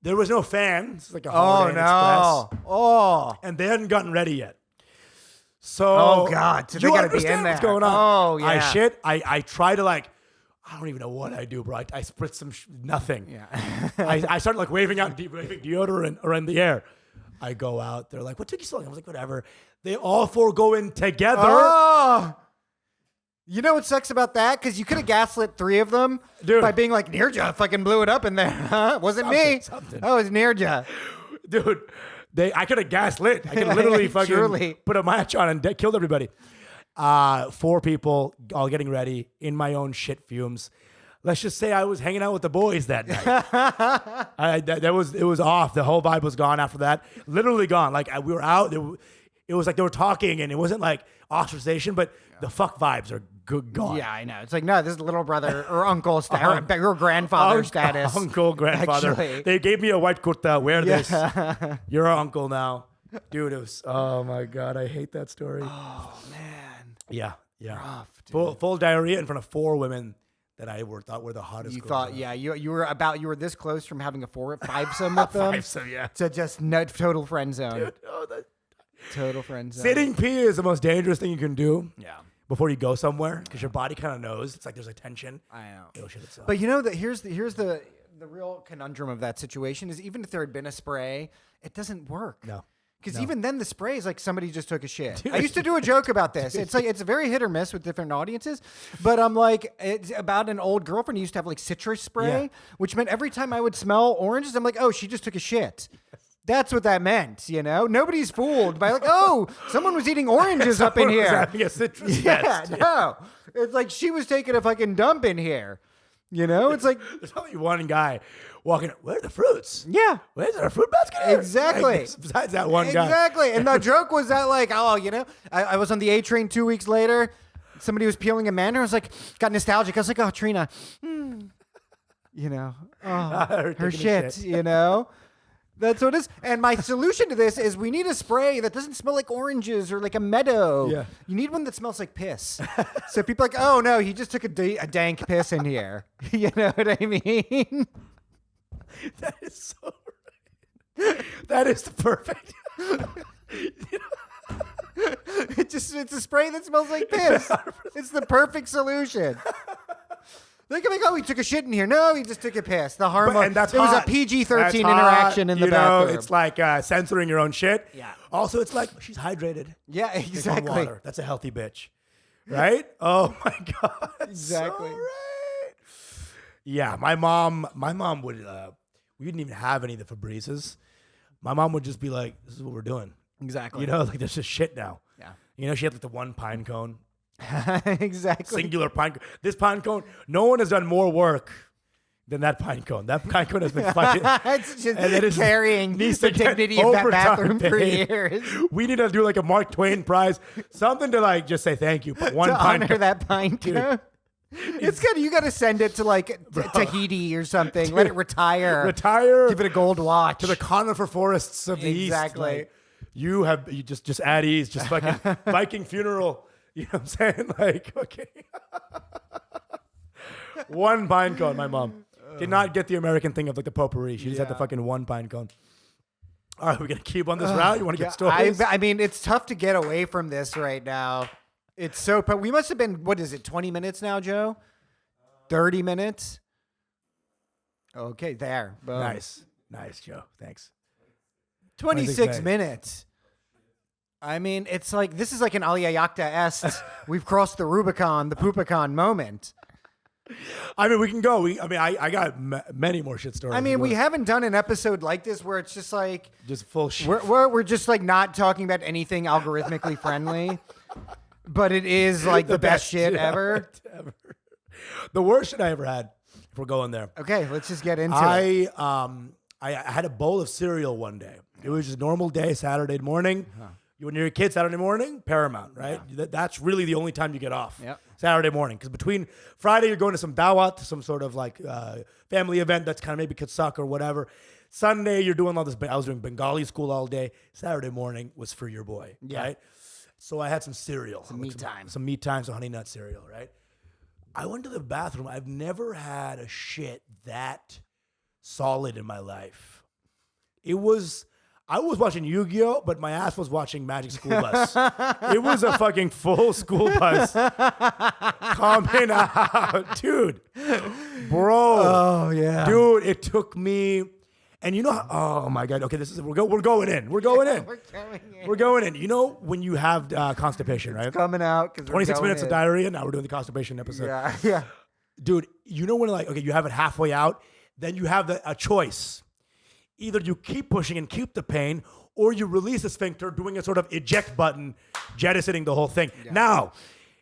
Speaker 2: There was no fan. It's like a Holiday Inn Express.
Speaker 1: Oh.
Speaker 2: And they hadn't gotten ready yet. So,
Speaker 1: God. So they got to be in there.
Speaker 2: What's going on?
Speaker 1: Oh, yeah.
Speaker 2: I shit. I try to I don't even know what I do, bro. I spritz some nothing.
Speaker 1: Yeah.
Speaker 2: I started waving out waving deodorant or in the air. I go out. They're like, what took you so long? I was like, whatever. They all four go in together.
Speaker 1: Oh. You know what sucks about that? Because you could have gaslit three of them by being like, Nirja fucking blew it up in there. Huh? Wasn't me. Oh, it was Nirja.
Speaker 2: Dude, I could have gaslit. I could literally fucking put a match on and killed everybody. 4 people all getting ready in my own shit fumes. Let's just say I was hanging out with the boys that night. It was off. The whole vibe was gone after that. Literally gone. We were out. It was like they were talking, and it wasn't like ostracization, but the fuck vibes are gone.
Speaker 1: Yeah, I know. It's like, no, this is little brother or uncle status, or grandfather status.
Speaker 2: Uncle, grandfather. Actually. They gave me a white kurta. Wear this. You're our uncle now. Dude, it was, oh my God, I hate that story.
Speaker 1: Oh, man.
Speaker 2: Yeah.
Speaker 1: Rough, dude.
Speaker 2: Full diarrhea in front of 4 women that I thought were the hottest.
Speaker 1: You
Speaker 2: girls
Speaker 1: thought,
Speaker 2: around.
Speaker 1: yeah, you were this close from having a 5-some with them.
Speaker 2: 5-some, yeah.
Speaker 1: To just total friend zone.
Speaker 2: Dude, oh,
Speaker 1: Total friend zone.
Speaker 2: sitting pee is the most dangerous thing you can do.
Speaker 1: Yeah.
Speaker 2: Before you go somewhere, because your body kind of knows. It's like there's a tension.
Speaker 1: I know.
Speaker 2: It'll shit itself.
Speaker 1: But you know that here's the real conundrum of that situation is even if there had been a spray, it doesn't work.
Speaker 2: No.
Speaker 1: Because even then the spray is like somebody just took a shit. I used to do a joke about this. It's like it's very hit or miss with different audiences. But I'm like, it's about an old girlfriend who used to have like citrus spray, which meant every time I would smell oranges, I'm like, oh, she just took a shit. That's what that meant, you know? Nobody's fooled by like, oh, someone was eating oranges up in
Speaker 2: Someone was
Speaker 1: here.
Speaker 2: having a citrus
Speaker 1: Yeah,
Speaker 2: fest.
Speaker 1: no. It's like she was taking a fucking dump in here. You know? It's like,
Speaker 2: There's only one guy walking. Where are the fruits?
Speaker 1: yeah.
Speaker 2: Where's our fruit basket? Here?
Speaker 1: Exactly.
Speaker 2: Like, besides that one guy.
Speaker 1: Exactly. And the joke was that like, oh, you know, I was on the A train 2 weeks later. Somebody was peeling a mandarin. I was like, got nostalgic. I was like, oh, Trina. You know,
Speaker 2: Her
Speaker 1: her
Speaker 2: taking a
Speaker 1: shit, you know? That's what it is. And my solution to this is we need a spray that doesn't smell like oranges or like a meadow.
Speaker 2: Yeah.
Speaker 1: You need one that smells like piss. So people are like, oh, no, he just took a dank piss in here. You know what I mean?
Speaker 2: That is so right. That is the perfect.
Speaker 1: It's a spray that smells like piss. It's the perfect solution. They can be like, oh, he took a shit in here. No, he just took a piss. The harm
Speaker 2: And that's
Speaker 1: it was a
Speaker 2: hot.
Speaker 1: PG-13
Speaker 2: That's
Speaker 1: interaction
Speaker 2: hot.
Speaker 1: in the
Speaker 2: you know,
Speaker 1: bathroom.
Speaker 2: It's like censoring your own shit.
Speaker 1: Yeah.
Speaker 2: Also, it's like she's hydrated.
Speaker 1: Yeah,
Speaker 2: Drink
Speaker 1: exactly.
Speaker 2: water. That's a healthy bitch. Right? Oh my God.
Speaker 1: Exactly.
Speaker 2: So right. Yeah, my mom would we didn't even have any of the Febrezes. My mom would just be like, this is what we're doing.
Speaker 1: Exactly.
Speaker 2: You know, like there's just shit now.
Speaker 1: Yeah.
Speaker 2: You know, she had like the one pine cone.
Speaker 1: Exactly.
Speaker 2: Singular pine cone. This pine cone, no one has done more work than that pine cone. That pine cone has been fucking
Speaker 1: It's just
Speaker 2: and it is-
Speaker 1: carrying
Speaker 2: needs
Speaker 1: the
Speaker 2: to get
Speaker 1: dignity of that
Speaker 2: overtime
Speaker 1: bathroom for
Speaker 2: paid.
Speaker 1: years.
Speaker 2: We need to do like a Mark Twain prize, something to like just say thank you. But one
Speaker 1: To
Speaker 2: pine
Speaker 1: honor
Speaker 2: cone.
Speaker 1: that pine cone. It's good. You got to send it to like Tahiti or something. Let it retire.
Speaker 2: Retire
Speaker 1: Give it a gold watch.
Speaker 2: to the conifer forests of the east.
Speaker 1: Exactly.
Speaker 2: Like, you just at ease, just fucking Viking funeral. You know what I'm saying? Like, okay. One pine cone, my mom. Did not get the American thing of like the potpourri. She just had the
Speaker 1: Yeah.
Speaker 2: fucking one pine cone. All right, we're going to keep on this route. You want to get stories?
Speaker 1: I mean, it's tough to get away from this right now. It's so, but we must have been, what is it, 20 minutes now, Joe? 30 minutes? Okay, there. Boom.
Speaker 2: Nice, Joe. Thanks.
Speaker 1: 26 minutes. I mean, it's like, this is like an Alia Yakta est. We've crossed the Rubicon, the Poopicon moment.
Speaker 2: I mean, we can go. I got many more shit stories.
Speaker 1: I mean, we
Speaker 2: We're
Speaker 1: haven't done an episode like this where it's just like,
Speaker 2: just full shit.
Speaker 1: we're just like not talking about anything algorithmically friendly, but it is like the best shit ever.
Speaker 2: ever. The worst shit I ever had. If we're going there,
Speaker 1: Okay, let's just get into it.
Speaker 2: I had a bowl of cereal one day. It was just a normal day, Saturday morning. When you're a kid, Saturday morning, paramount, right? That's really the only time you get off.
Speaker 1: Yep.
Speaker 2: Saturday morning, because between Friday you're going to some dawat, some sort of like family event that's kind of maybe could suck or whatever. Sunday you're doing all this. I was doing Bengali school all day. Saturday morning was for your boy, right? So I had some cereal, some
Speaker 1: me time.
Speaker 2: some honey nut cereal, right? I went to the bathroom. I've never had a shit that solid in my life. I was watching Yu-Gi-Oh, but my ass was watching Magic School Bus. It was a fucking full school bus coming out, dude, bro.
Speaker 1: Oh yeah,
Speaker 2: Dude, it took me, and you know, oh my God. Okay, we're going in. We're going in. We're going in. You know when you have constipation, right?
Speaker 1: coming out.
Speaker 2: 26 minutes of diarrhea. Now we're doing the constipation episode.
Speaker 1: Yeah.
Speaker 2: Dude, you know when like, okay, you have it halfway out, then you have a choice. Either you keep pushing and keep the pain, or you release the sphincter, doing a sort of eject button, jettisoning the whole thing. Yeah. Now,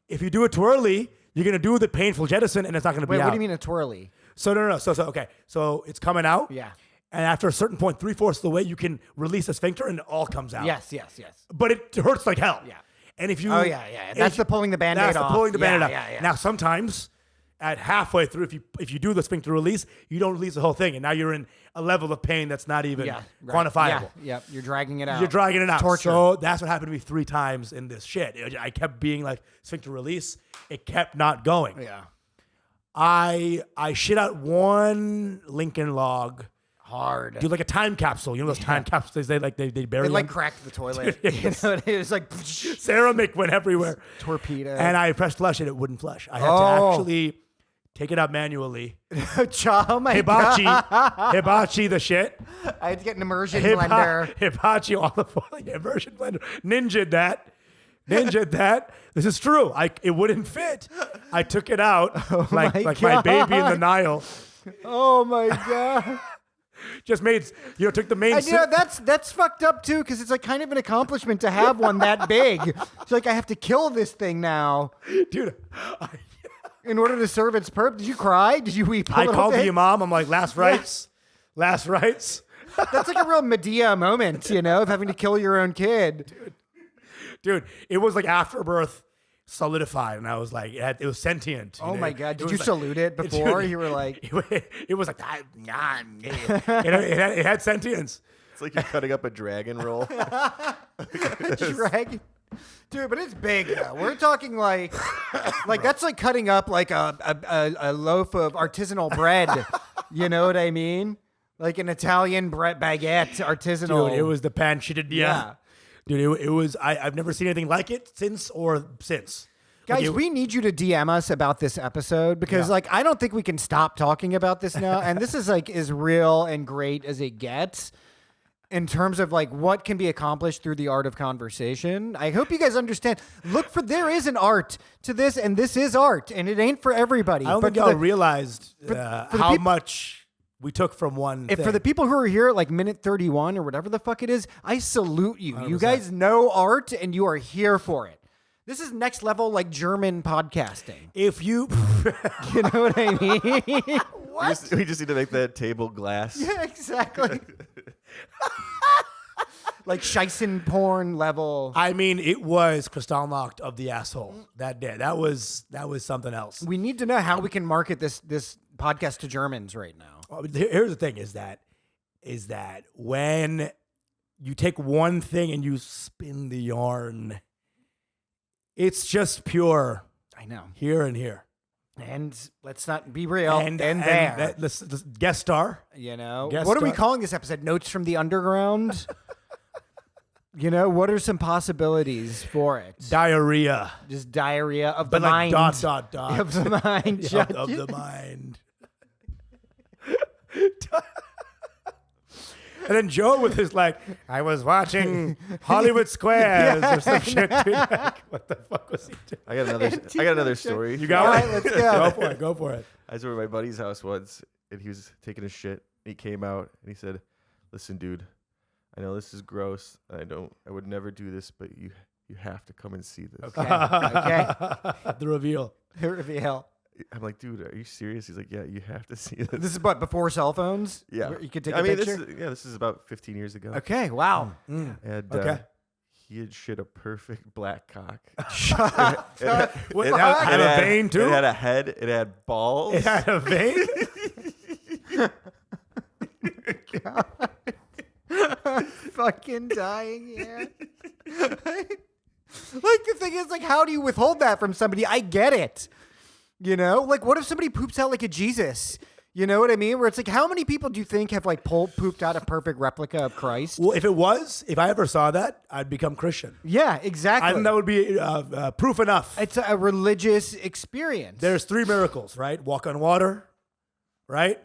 Speaker 2: if you do it too early, you're going to do the painful jettison, and it's not going to be out.
Speaker 1: Wait, what do you mean a twirly?
Speaker 2: So, no. So, okay. So, it's coming out.
Speaker 1: Yeah.
Speaker 2: And after a certain point, 3/4 of the way, you can release the sphincter, and it all comes out.
Speaker 1: Yes.
Speaker 2: But it hurts like hell.
Speaker 1: Yeah.
Speaker 2: And if you...
Speaker 1: Oh, yeah. That's the pulling the Band-Aid off.
Speaker 2: That's the pulling the Band-Aid off.
Speaker 1: Yeah.
Speaker 2: Now, sometimes... At halfway through, if you do the sphincter release, you don't release the whole thing, and now you're in a level of pain that's not even quantifiable.
Speaker 1: Yeah, you're dragging it out.
Speaker 2: You're dragging it out.
Speaker 1: Torture.
Speaker 2: So that's what happened to me 3 times in this shit. I kept being like sphincter release. It kept not going.
Speaker 1: Yeah.
Speaker 2: I shit out one Lincoln log.
Speaker 1: Hard.
Speaker 2: Do like a time capsule. You know those time capsules they bury
Speaker 1: It
Speaker 2: them?
Speaker 1: like cracked the toilet. You know, it was like
Speaker 2: ceramic went everywhere.
Speaker 1: torpedo.
Speaker 2: And I pressed flush and it wouldn't flush. I had to actually take it out manually.
Speaker 1: Oh my
Speaker 2: Hibachi.
Speaker 1: God.
Speaker 2: Hibachi the shit.
Speaker 1: I had to get an immersion blender.
Speaker 2: Hibachi olive oil. Immersion blender. Ninja'd that. This is true. It wouldn't fit. I took it out like my baby in the Nile.
Speaker 1: Oh my God.
Speaker 2: Just made, took the main.
Speaker 1: And, that's fucked up too, because it's like kind of an accomplishment to have one that big. It's like I have to kill this thing now,
Speaker 2: dude.
Speaker 1: In order to serve its purpose. Did you cry? Did you weep?
Speaker 2: I called the imam. I'm like, last rites. That's like
Speaker 1: a real Medea moment, of having to kill your own kid.
Speaker 2: Dude, it was like afterbirth solidified, and I was like, it was sentient.
Speaker 1: Oh my God! Did you salute it before? You were like,
Speaker 2: it was like, it had sentience.
Speaker 3: It's like you're cutting up a dragon roll.
Speaker 1: Dragon. Dude, but it's big though. We're talking like that's like cutting up like a loaf of artisanal bread. You know what I mean? Like an Italian baguette, artisanal.
Speaker 2: Dude, it was the pancetta.
Speaker 1: Yeah.
Speaker 2: Dude, it was. I've never seen anything like it since.
Speaker 1: Guys, we need you to DM us about this episode because I don't think we can stop talking about this now. And this is as real and great as it gets in terms of what can be accomplished through the art of conversation. I hope you guys understand. There is an art to this, and this is art, and it ain't for everybody.
Speaker 2: I don't think y'all realized how much we took from one thing.
Speaker 1: For the people who are here at minute 31 or whatever the fuck it is, I salute you.
Speaker 2: 100%.
Speaker 1: You guys know art and you are here for it. This is next level German podcasting.
Speaker 2: If you...
Speaker 1: You know what I mean? What?
Speaker 3: We just need to make that table glass.
Speaker 1: Yeah, exactly. Scheisen porn level.
Speaker 2: I mean, it was Kristallnacht of the asshole that day. That was something else.
Speaker 1: We need to know how we can market this podcast to Germans right now.
Speaker 2: Here's the thing: is that when you take one thing and you spin the yarn, it's just pure.
Speaker 1: I know.
Speaker 2: Here and here.
Speaker 1: And let's not be real. And
Speaker 2: the guest star.
Speaker 1: What are we calling this episode? Notes from the Underground. What are some possibilities for it?
Speaker 2: Diarrhea.
Speaker 1: Just diarrhea of the
Speaker 2: But
Speaker 1: mind.
Speaker 2: dot, dot, dot.
Speaker 1: Of the mind.
Speaker 2: of the mind. And then Joe with his I was watching Hollywood Squares or some shit. Dude. What the fuck was he doing?
Speaker 3: I got another story.
Speaker 2: You got
Speaker 1: one? Let's go.
Speaker 2: Go for it.
Speaker 3: I was over at my buddy's house once, and he was taking a shit. And he came out and he said, "Listen, dude, I know this is gross. I would never do this, but you have to come and see this."
Speaker 1: Okay. Okay.
Speaker 2: The reveal.
Speaker 1: The reveal.
Speaker 3: I'm like, dude, are you serious? He's like, yeah, you have to see this.
Speaker 1: This is before cell phones?
Speaker 3: Yeah.
Speaker 1: Where you could take a picture?
Speaker 3: This is about 15 years ago.
Speaker 1: Okay, wow.
Speaker 3: And
Speaker 2: Okay.
Speaker 3: he had shit a perfect black cock.
Speaker 2: It had a vein too?
Speaker 3: It had a head. It had balls.
Speaker 2: It had a vein?
Speaker 1: I'm fucking dying here. The thing is, how do you withhold that from somebody? I get it. What if somebody poops out like a Jesus? You know what I mean? Where it's how many people do you think have pooped out a perfect replica of Christ?
Speaker 2: Well, if I ever saw that, I'd become Christian.
Speaker 1: Yeah, exactly.
Speaker 2: I think that would be proof enough.
Speaker 1: It's a religious experience.
Speaker 2: There's 3 miracles, right? Walk on water, right?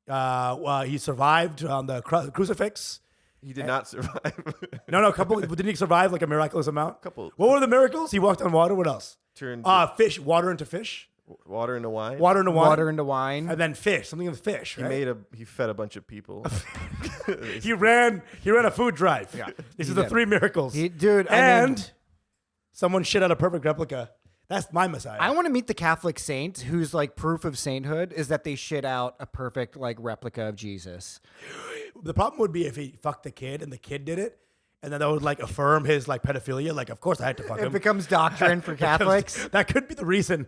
Speaker 2: Yeah. He survived on the crucifix.
Speaker 3: He did not survive.
Speaker 2: No, couple. Didn't he survive a miraculous amount?
Speaker 3: Couple.
Speaker 2: What were the miracles? He walked on water. What else?
Speaker 3: Turned
Speaker 2: fish. Water into fish.
Speaker 3: water into wine.
Speaker 2: Water into wine.
Speaker 1: Water into wine.
Speaker 2: And then fish. Something with fish. Right?
Speaker 3: He fed a bunch of people.
Speaker 2: He ran a food drive.
Speaker 1: Yeah.
Speaker 2: These are the 3 miracles.
Speaker 1: And
Speaker 2: someone shit out a perfect replica. That's my Messiah.
Speaker 1: I want to meet the Catholic saint whose proof of sainthood is that they shit out a perfect replica of Jesus.
Speaker 2: The problem would be if he fucked the kid and the kid did it, and then that would affirm his pedophilia. Of course I had to fuck him.
Speaker 1: It becomes doctrine for Catholics.
Speaker 2: That could be the reason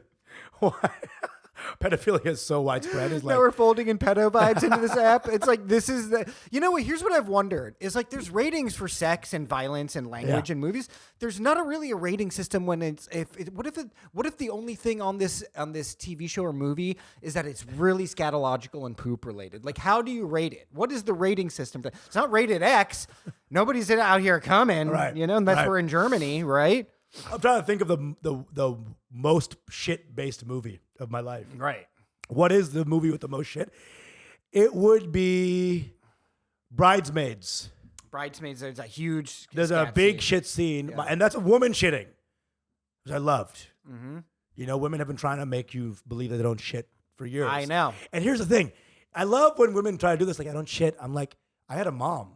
Speaker 2: pedophilia is so widespread. It's
Speaker 1: Now
Speaker 2: like,
Speaker 1: we're folding in pedo vibes into this app. It's like this is the. You know what? Here's what I've wondered: is like there's ratings for sex and violence and language in movies. There's not really a rating system when it's what if the only thing on this TV show or movie is that it's really scatological and poop related? Like, how do you rate it? What is the rating system? It's not rated X. Nobody's out here coming,
Speaker 2: Right.
Speaker 1: You know, unless
Speaker 2: Right.
Speaker 1: we're in Germany, right?
Speaker 2: I'm trying to think of the most shit-based movie of my life.
Speaker 1: Right.
Speaker 2: What is the movie with the most shit? It would be Bridesmaids.
Speaker 1: Bridesmaids. There's a huge.
Speaker 2: There's a
Speaker 1: scat
Speaker 2: big
Speaker 1: scene.
Speaker 2: shit scene,
Speaker 1: Yeah.
Speaker 2: and that's a woman shitting, which I loved.
Speaker 1: Mm-hmm.
Speaker 2: You know, women have been trying to make you believe that they don't shit for years.
Speaker 1: I know.
Speaker 2: And here's the thing. I love when women try to do this, like, I don't shit. I'm like, I had a mom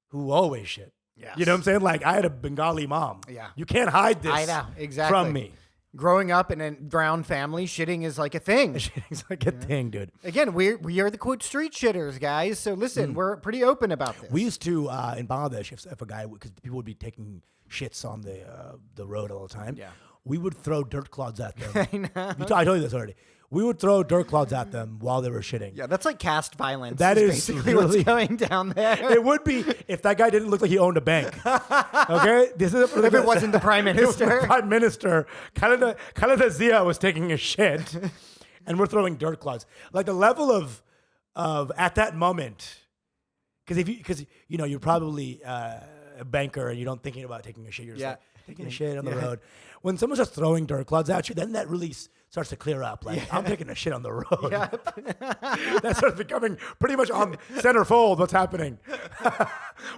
Speaker 2: who always shit.
Speaker 1: Yes.
Speaker 2: You know what I'm saying? Like, I had a Bengali mom.
Speaker 1: Yeah.
Speaker 2: You can't hide this
Speaker 1: I know, exactly.
Speaker 2: from me.
Speaker 1: Growing up in a brown family, shitting is like a thing.
Speaker 2: Shitting's like a thing, dude.
Speaker 1: Again, we are the quote street shitters, guys. So listen, we're pretty open about this.
Speaker 2: We used to, in Bangladesh, if a guy, because people would be taking shits on the road all the time.
Speaker 1: Yeah.
Speaker 2: We would throw dirt clods at them.
Speaker 1: I know.
Speaker 2: I told you this already. We would throw dirt clods at them while they were shitting.
Speaker 1: Yeah, that's like caste violence.
Speaker 2: That is
Speaker 1: basically
Speaker 2: really-
Speaker 1: what's going down there.
Speaker 2: It would be if that guy didn't look like he owned a bank. Okay, this is
Speaker 1: If it wasn't the prime
Speaker 2: It was the
Speaker 1: minister.
Speaker 2: prime minister. Khaleda Zia was taking a shit, and we're throwing dirt clods. Like the level of at that moment, because you know you're probably a banker and you don't thinking about taking a shit. You're just
Speaker 1: Yeah.
Speaker 2: like taking a shit on the road. When someone's just throwing dirt clods at you, then that really starts to clear up. Like I'm taking a shit on the road. That starts becoming pretty much on centerfold. What's happening?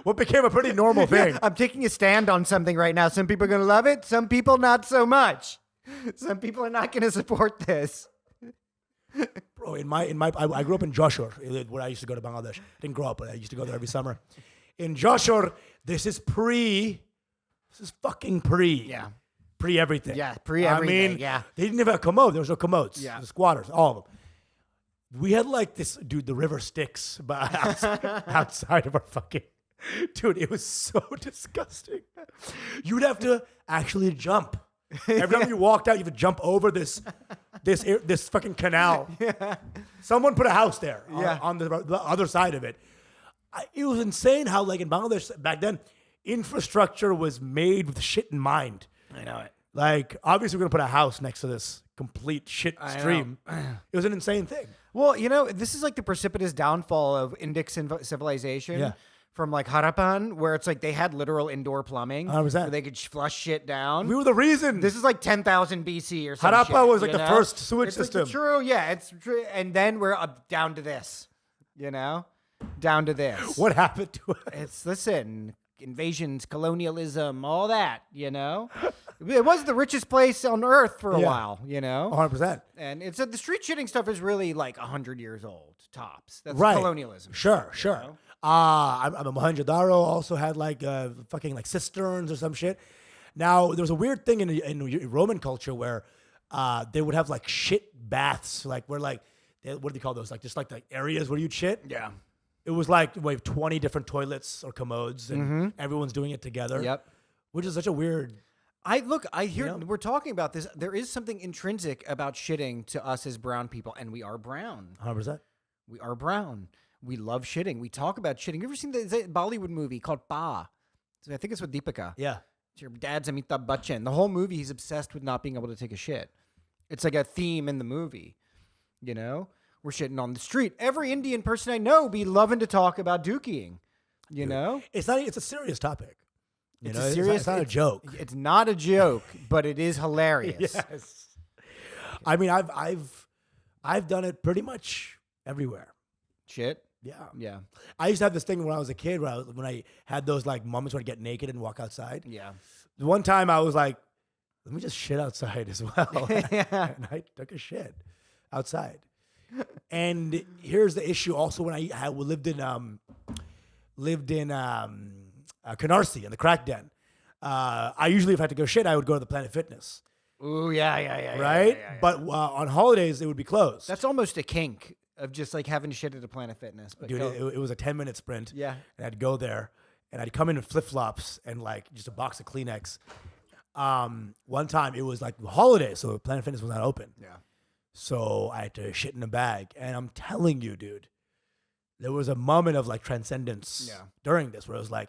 Speaker 2: What became a pretty normal thing.
Speaker 1: I'm taking a stand on something right now. Some people are going to love it. Some people not so much. Some people are not going to support this.
Speaker 2: Bro, I grew up in Joshua, where I used to go to Bangladesh. Didn't grow up, but I used to go there every summer. In Joshua, this is fucking pre.
Speaker 1: Yeah.
Speaker 2: Pre everything.
Speaker 1: Yeah, pre everything,
Speaker 2: I mean,
Speaker 1: yeah.
Speaker 2: they didn't have a commode. There was no commodes.
Speaker 1: Yeah.
Speaker 2: The squatters, all of them. We had like this, dude, the river Styx but outside of our fucking, dude, it was so disgusting. You would have to actually jump. Every time you walked out, you would jump over this fucking canal. Yeah. Someone put a house there on the other side of it. It was insane how, like, in Bangladesh back then, infrastructure was made with shit in mind.
Speaker 1: I know it.
Speaker 2: Like, obviously, we're going to put a house next to this complete shit stream. It was an insane thing.
Speaker 1: Well, you know, this is like the precipitous downfall of Indic civilization.
Speaker 2: Yeah.
Speaker 1: From like Harappan, where it's like they had literal indoor plumbing.
Speaker 2: 100%.
Speaker 1: Where they could flush shit down.
Speaker 2: We were the reason.
Speaker 1: This is like 10,000 BC or something.
Speaker 2: Harappa was like the first sewage system.
Speaker 1: Like true, yeah. It's true. And then we're up down to this, you know? Down to this.
Speaker 2: What happened to it?
Speaker 1: Listen, invasions, colonialism, all that, you know? It was the richest place on earth for a while, you know?
Speaker 2: 100%.
Speaker 1: And it's the street shitting stuff is really like 100 years old, tops. That's
Speaker 2: Right.
Speaker 1: colonialism.
Speaker 2: Sure.
Speaker 1: know?
Speaker 2: I'm a Mohenjo-Daro also had like fucking like cisterns or some shit. Now there was a weird thing in Roman culture where they would have like shit baths, like where like what do they call those? Like just like the areas where you'd shit.
Speaker 1: Yeah.
Speaker 2: It was like 20 different toilets or commodes, and everyone's doing it together.
Speaker 1: Yep.
Speaker 2: Which is such a weird.
Speaker 1: I hear we're talking about this. There is something intrinsic about shitting to us as brown people, and we are brown.
Speaker 2: 100%.
Speaker 1: We are brown. We love shitting. We talk about shitting. You ever seen the Bollywood movie called Pa? I think it's with Deepika.
Speaker 2: Yeah.
Speaker 1: It's your dad's Amitabh Bachchan. The whole movie, he's obsessed with not being able to take a shit. It's like a theme in the movie. You know? We're shitting on the street. Every Indian person I know be loving to talk about dookie-ing. You know?
Speaker 2: It's a serious topic.
Speaker 1: It's
Speaker 2: You know,
Speaker 1: a serious.
Speaker 2: It's not a joke.
Speaker 1: It's not a joke, but it is hilarious.
Speaker 2: Yes. I mean, I've done it pretty much everywhere.
Speaker 1: Shit.
Speaker 2: Yeah.
Speaker 1: Yeah.
Speaker 2: I used to have this thing when I was a kid when I had those like moments where I'd get naked and walk outside.
Speaker 1: Yeah.
Speaker 2: One time I was like, let me just shit outside as well.
Speaker 1: Yeah.
Speaker 2: And I took a shit outside. And here's the issue also when I lived in Canarsie in the crack den. I usually, if I had to go shit, I would go to the Planet Fitness.
Speaker 1: Ooh, yeah.
Speaker 2: Right?
Speaker 1: Yeah.
Speaker 2: But on holidays, it would be closed.
Speaker 1: That's almost a kink of just like having to shit at a Planet Fitness. But
Speaker 2: Dude, it was a 10-minute sprint.
Speaker 1: Yeah.
Speaker 2: And I'd go there, and I'd come in flip-flops and like just a box of Kleenex. One time, it was like holiday, so Planet Fitness was not open.
Speaker 1: Yeah.
Speaker 2: So I had to shit in a bag. And I'm telling you, dude, there was a moment of like transcendence during this where it was like,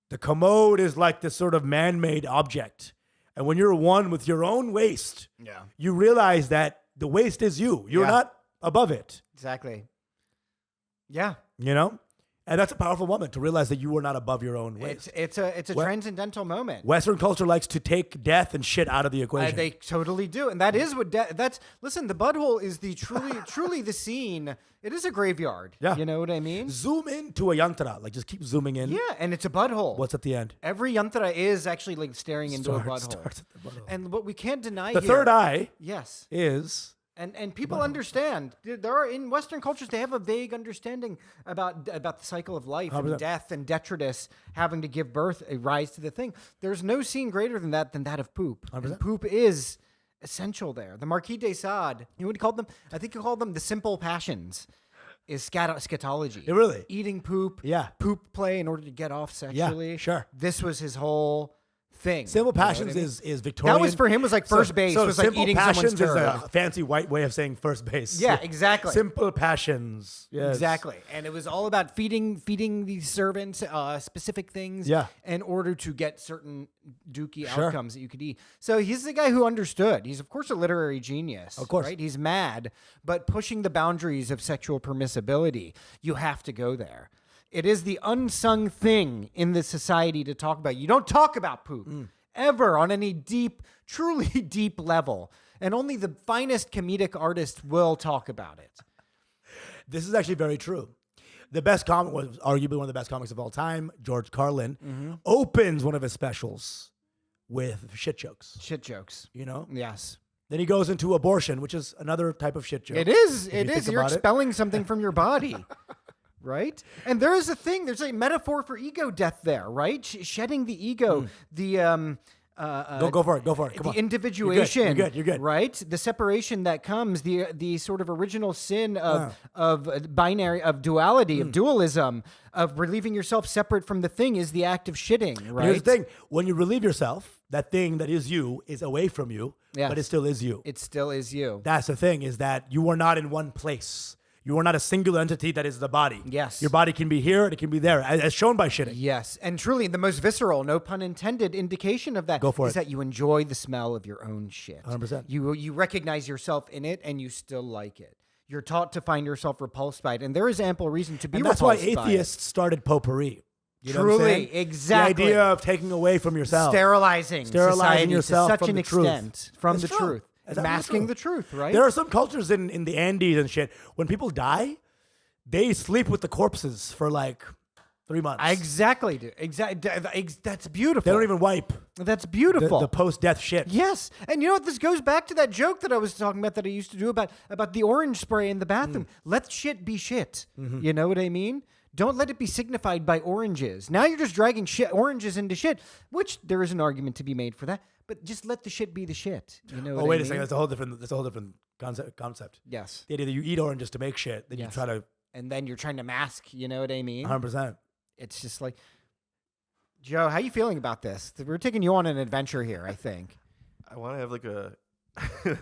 Speaker 2: the commode is like this sort of man-made object. And when you're one with your own waste, you realize that the waste is you. You're not above it.
Speaker 1: Exactly. Yeah.
Speaker 2: You know? And that's a powerful moment to realize that you are not above your own waste.
Speaker 1: It's a transcendental moment.
Speaker 2: Western culture likes to take death and shit out of the equation.
Speaker 1: They totally do, and that is what that's. Listen, the butthole is the truly the scene. It is a graveyard.
Speaker 2: Yeah,
Speaker 1: you know what I mean.
Speaker 2: Zoom into a yantra, like just keep zooming in.
Speaker 1: Yeah, and it's a butthole.
Speaker 2: What's at the end?
Speaker 1: Every yantra is actually like staring into a butthole.
Speaker 2: Starts at the butthole.
Speaker 1: And what we can't deny
Speaker 2: the
Speaker 1: here,
Speaker 2: third eye.
Speaker 1: Yes.
Speaker 2: Is.
Speaker 1: And people understand. There are in Western cultures they have a vague understanding about the cycle of life
Speaker 2: 100%.
Speaker 1: and death and detritus having to give birth, a rise to the thing. There's no scene greater than that of poop.
Speaker 2: 100%.
Speaker 1: And poop is essential there. The Marquis de Sade, you know what he called them? I think he called them the simple passions. Is scatology.
Speaker 2: Really?
Speaker 1: Eating poop.
Speaker 2: Yeah.
Speaker 1: Poop play in order to get off sexually.
Speaker 2: Yeah, sure.
Speaker 1: This was his whole thing.
Speaker 2: Simple passions is Victorian.
Speaker 1: That was for him was like first base. Was like eating someone's turd.
Speaker 2: Simple passions is a fancy white way of saying first base.
Speaker 1: Yeah, exactly.
Speaker 2: Simple passions. Yes.
Speaker 1: Exactly. And it was all about feeding these servants specific things in order to get certain dookie outcomes that you could eat. So he's the guy who understood. He's, of course, a literary genius.
Speaker 2: Of course.
Speaker 1: Right? He's mad, but pushing the boundaries of sexual permissibility, you have to go there. It is the unsung thing in this society to talk about. You don't talk about poop ever on any deep, truly deep level. And only the finest comedic artists will talk about it.
Speaker 2: This is actually very true. The best comic was arguably one of the best comics of all time. George Carlin opens one of his specials with shit jokes.
Speaker 1: Shit jokes.
Speaker 2: You know?
Speaker 1: Yes.
Speaker 2: Then he goes into abortion, which is another type of shit joke.
Speaker 1: It is.
Speaker 2: If you think
Speaker 1: You're
Speaker 2: about it.
Speaker 1: expelling something from your body. Right? And there is a thing, there's a metaphor for ego death there, right? Shedding the ego, the
Speaker 2: Go for it. Come
Speaker 1: the
Speaker 2: on.
Speaker 1: individuation.
Speaker 2: You're good.
Speaker 1: Right? The separation that comes, the sort of original sin of binary, of duality, of dualism, of relieving yourself separate from the thing is the act of shitting, right?
Speaker 2: But here's the thing. When you relieve yourself, that thing that is you is away from you, but it still is you.
Speaker 1: It still is you.
Speaker 2: That's the thing, is that you are not in one place. You are not a singular entity that is the body.
Speaker 1: Yes.
Speaker 2: Your body can be here and it can be there, as shown by shitting.
Speaker 1: Yes. And truly, the most visceral, no pun intended, indication of that is that you enjoy the smell of your own shit.
Speaker 2: 100%.
Speaker 1: You recognize yourself in it and you still like it. You're taught to find yourself repulsed by it. And there is ample reason to be repulsed by it.
Speaker 2: That's why atheists started potpourri. You know
Speaker 1: Truly,
Speaker 2: what I'm saying?
Speaker 1: exactly.
Speaker 2: The idea of taking away from yourself.
Speaker 1: Sterilizing society
Speaker 2: yourself
Speaker 1: to such
Speaker 2: from
Speaker 1: an
Speaker 2: the truth.
Speaker 1: extent from
Speaker 2: It's
Speaker 1: the
Speaker 2: true.
Speaker 1: truth.
Speaker 2: It's
Speaker 1: Masking
Speaker 2: true.
Speaker 1: the truth, right?
Speaker 2: There are some cultures in the Andes and shit, when people die, they sleep with the corpses for like 3 months.
Speaker 1: Exactly, dude. That's beautiful.
Speaker 2: They don't even wipe.
Speaker 1: That's beautiful.
Speaker 2: The post-death shit.
Speaker 1: Yes. And you know what? This goes back to that joke that I was talking about that I used to do about the orange spray in the bathroom. Let shit be shit. You know what I mean? Don't let it be signified by oranges. Now you're just dragging oranges into shit, which there is an argument to be made for that. But just let the shit be the shit. You know what I
Speaker 2: wait
Speaker 1: mean?
Speaker 2: a second. That's a whole different concept.
Speaker 1: Yes.
Speaker 2: The idea that you eat oranges to make shit, then you try to...
Speaker 1: And then you're trying to mask, you know what I mean?
Speaker 2: 100%.
Speaker 1: It's just like, Joe, how you feeling about this? We're taking you on an adventure here, I think.
Speaker 3: I want to have like a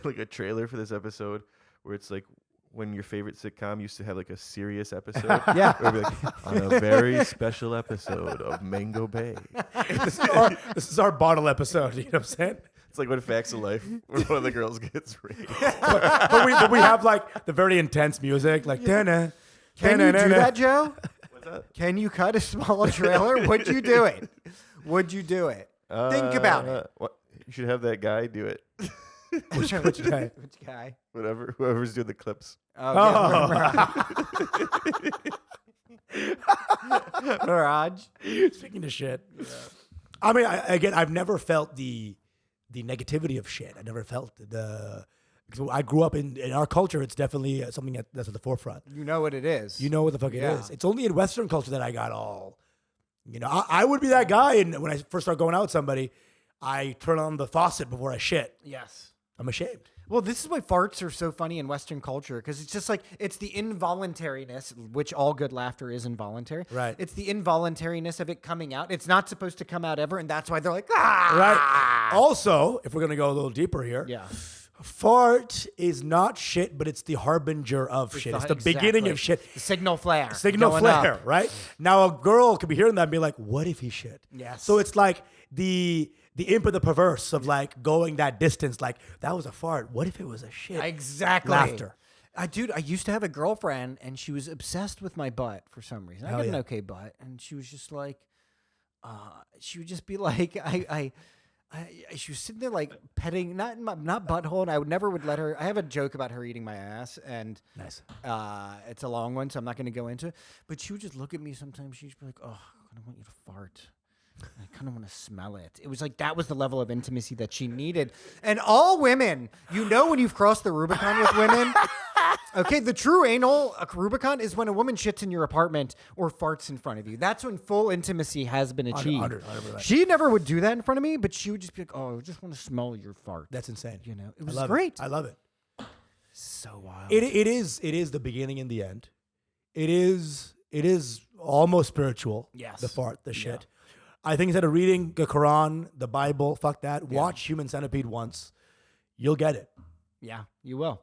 Speaker 3: like a trailer for this episode where it's like when your favorite sitcom used to have like a serious episode.
Speaker 1: Yeah.
Speaker 3: Where it'd be like, on a very special episode of Mangobae.
Speaker 2: This is our bottle episode. You know what I'm saying?
Speaker 3: It's like when Facts of Life, where one of the girls gets raped.
Speaker 2: but we have like the very intense music, like Dana.
Speaker 1: Can you do that, Joe?
Speaker 3: What's that?
Speaker 1: Can you cut a smaller trailer? Would you do it? Would you do it? Think about it.
Speaker 3: What? You should have that guy do it.
Speaker 2: Which guy?
Speaker 1: Which guy?
Speaker 3: Whoever's doing the clips.
Speaker 1: Mirage.
Speaker 2: Speaking of shit. Yeah. I mean, I've never felt the negativity of shit. I never felt because I grew up in our culture. It's definitely something that's at the forefront.
Speaker 1: You know what it is.
Speaker 2: You know what the fuck it is. It's only in Western culture that I got all, I would be that guy. And when I first start going out with somebody, I turn on the faucet before I shit.
Speaker 1: Yes.
Speaker 2: I'm ashamed.
Speaker 1: Well, this is why farts are so funny in Western culture, because it's just like, it's the involuntariness, which all good laughter is involuntary.
Speaker 2: Right.
Speaker 1: It's the involuntariness of it coming out. It's not supposed to come out ever, and that's why they're like, ah!
Speaker 2: Right. Also, if we're going to go a little deeper here.
Speaker 1: Yeah.
Speaker 2: Fart is not shit, but it's the harbinger of shit. It's the beginning of shit.
Speaker 1: The signal flare.
Speaker 2: Signal
Speaker 1: going
Speaker 2: flare,
Speaker 1: up.
Speaker 2: right? Now a girl could be hearing that and be like, what if he shit?
Speaker 1: Yes.
Speaker 2: So it's like the imp of the perverse of like going that distance, like that was a fart. What if it was a shit?
Speaker 1: Exactly.
Speaker 2: Laughter.
Speaker 1: Dude, I used to have a girlfriend, and she was obsessed with my butt for some reason. I got an
Speaker 2: yeah.
Speaker 1: okay butt, and she was just like, she would just be like, she was sitting there like petting, not butthole, and I would let her. I have a joke about her eating my ass, and
Speaker 2: Nice.
Speaker 1: it's a long one, so I'm not going to go into it. But she would just look at me sometimes. She'd be like, "Oh, I kind of want you to fart. I kind of want to smell it." It was like that was the level of intimacy that she needed. And all women, you know, when you've crossed the Rubicon with women. Okay, the true anal Rubicon is when a woman shits in your apartment or farts in front of you. That's when full intimacy has been achieved.
Speaker 2: 100%.
Speaker 1: She never would do that in front of me, but she would just be like, "Oh, I just want to smell your fart."
Speaker 2: That's insane.
Speaker 1: You know, it was
Speaker 2: I love
Speaker 1: great.
Speaker 2: I love it.
Speaker 1: So wild.
Speaker 2: It is the beginning and the end. It is almost spiritual.
Speaker 1: Yes.
Speaker 2: The fart, the shit. I think instead of reading the Quran, the Bible, fuck that. Watch Human Centipede once. You'll get it.
Speaker 1: Yeah, you will.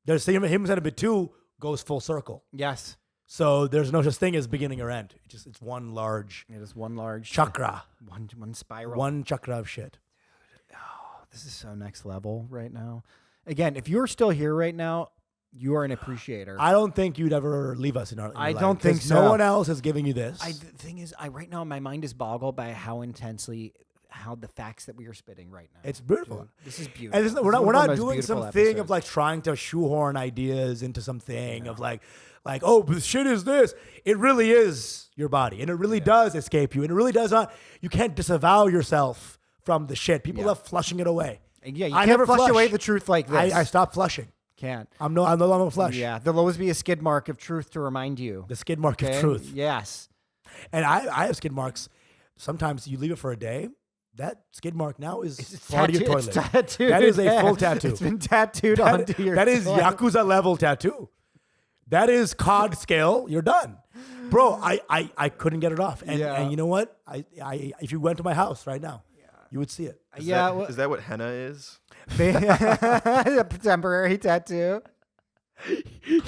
Speaker 2: There's Human Centipede 2 goes full circle.
Speaker 1: Yes.
Speaker 2: So there's no such thing as beginning or end. It's one large
Speaker 1: It is one large
Speaker 2: chakra.
Speaker 1: one spiral.
Speaker 2: One chakra of shit.
Speaker 1: This is so next level right now. Again, if you're still here right now, you are an appreciator.
Speaker 2: I don't think you'd ever leave us in our
Speaker 1: I
Speaker 2: life,
Speaker 1: don't think
Speaker 2: 'cause
Speaker 1: so.
Speaker 2: No one else is giving you this.
Speaker 1: The thing is, right now my mind is boggled by how the facts that we are spitting right now.
Speaker 2: It's beautiful.
Speaker 1: Dude, this is beautiful.
Speaker 2: And
Speaker 1: This
Speaker 2: we're
Speaker 1: is one
Speaker 2: not
Speaker 1: of the most
Speaker 2: doing
Speaker 1: beautiful
Speaker 2: something of
Speaker 1: episodes.
Speaker 2: like trying to shoehorn ideas into something of like, oh, but shit is this. It really is your body, and it really does escape you, and it really does not. You can't disavow yourself from the shit. People love flushing it away.
Speaker 1: Yeah, you
Speaker 2: I
Speaker 1: can't
Speaker 2: never
Speaker 1: flush away the truth like this.
Speaker 2: I stopped flushing.
Speaker 1: Can't.
Speaker 2: I'm no longer flush.
Speaker 1: Yeah, there'll always be a skid mark of truth to remind you.
Speaker 2: The skid mark of
Speaker 1: Okay?
Speaker 2: truth.
Speaker 1: Yes.
Speaker 2: And I have skid marks. Sometimes you leave it for a day. That skid mark now is
Speaker 1: It's
Speaker 2: part of your
Speaker 1: tattooed.
Speaker 2: toilet.
Speaker 1: It's tattooed.
Speaker 2: That is a
Speaker 1: Yeah.
Speaker 2: full tattoo.
Speaker 1: It's been tattooed onto your
Speaker 2: That is
Speaker 1: toilet.
Speaker 2: Yakuza level tattoo. That is COD scale. You're done. Bro, I couldn't get it off. And you know what? I if you went to my house right now, you would see it.
Speaker 3: Is that what henna is?
Speaker 1: A temporary tattoo.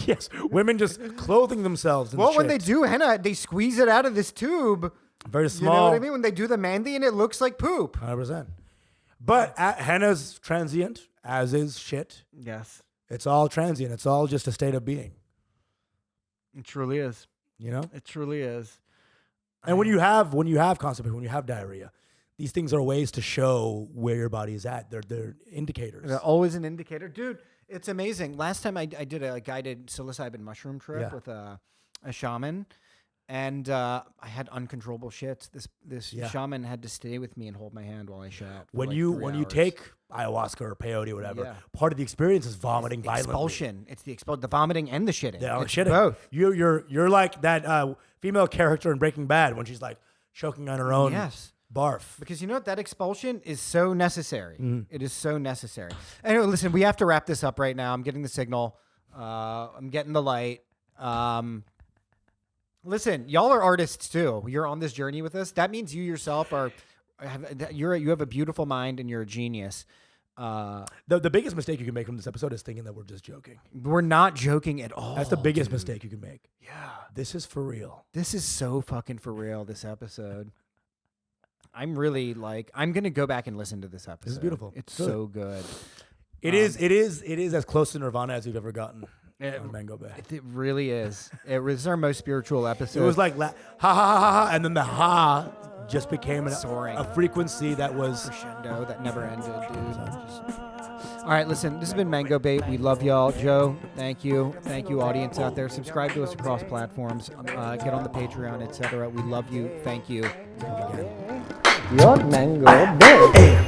Speaker 2: Yes. Women just clothing themselves in
Speaker 1: Well, when
Speaker 2: shit.
Speaker 1: they do henna, they squeeze it out of this tube.
Speaker 2: Very
Speaker 1: You
Speaker 2: small.
Speaker 1: know what I mean? When they do the mandi and it looks like poop.
Speaker 2: 100%. But henna's transient, as is shit.
Speaker 1: Yes.
Speaker 2: It's all transient. It's all just a state of being.
Speaker 1: It truly is.
Speaker 2: You know?
Speaker 1: It truly is.
Speaker 2: And when you have constipation, when you have diarrhea, these things are ways to show where your body is at. They're indicators.
Speaker 1: They're always an indicator. Dude, it's amazing. Last time I did a guided psilocybin mushroom trip with a shaman, and I had uncontrollable shits. This shaman had to stay with me and hold my hand while I shat.
Speaker 2: When you take ayahuasca or peyote or whatever, part of the experience is vomiting violently.
Speaker 1: Expulsion. It's the vomiting and the shitting.
Speaker 2: Yeah,
Speaker 1: It's
Speaker 2: shitting.
Speaker 1: both.
Speaker 2: You're like that female character in Breaking Bad when she's like choking on her own barf.
Speaker 1: Because you know what? That expulsion is so necessary. It is so necessary. Anyway, listen, we have to wrap this up right now. I'm getting the signal. I'm getting the light. Listen, y'all are artists too. You're on this journey with us. That means you yourself you have a beautiful mind and you're a genius.
Speaker 2: The biggest mistake you can make from this episode is thinking that we're just joking.
Speaker 1: We're not joking at all.
Speaker 2: That's the biggest mistake you can make.
Speaker 1: Yeah.
Speaker 2: This is for real.
Speaker 1: This is so fucking for real, this episode. I'm really I'm going to go back and listen to this episode.
Speaker 2: This is beautiful.
Speaker 1: It's so good.
Speaker 2: It is as close to Nirvana as we've ever gotten on Mangobae.
Speaker 1: It really is. This is our most spiritual episode.
Speaker 2: It was like ha ha ha ha, and then the ha just became
Speaker 1: Soaring.
Speaker 2: a frequency that was
Speaker 1: crescendo that never ended, dude. All right, listen, this has been Mangobae. We love y'all. Joe, thank you. Thank you, audience out there. Subscribe to us across platforms. Get on the Patreon, etc. We love you. Thank you.
Speaker 4: Your Mangobae.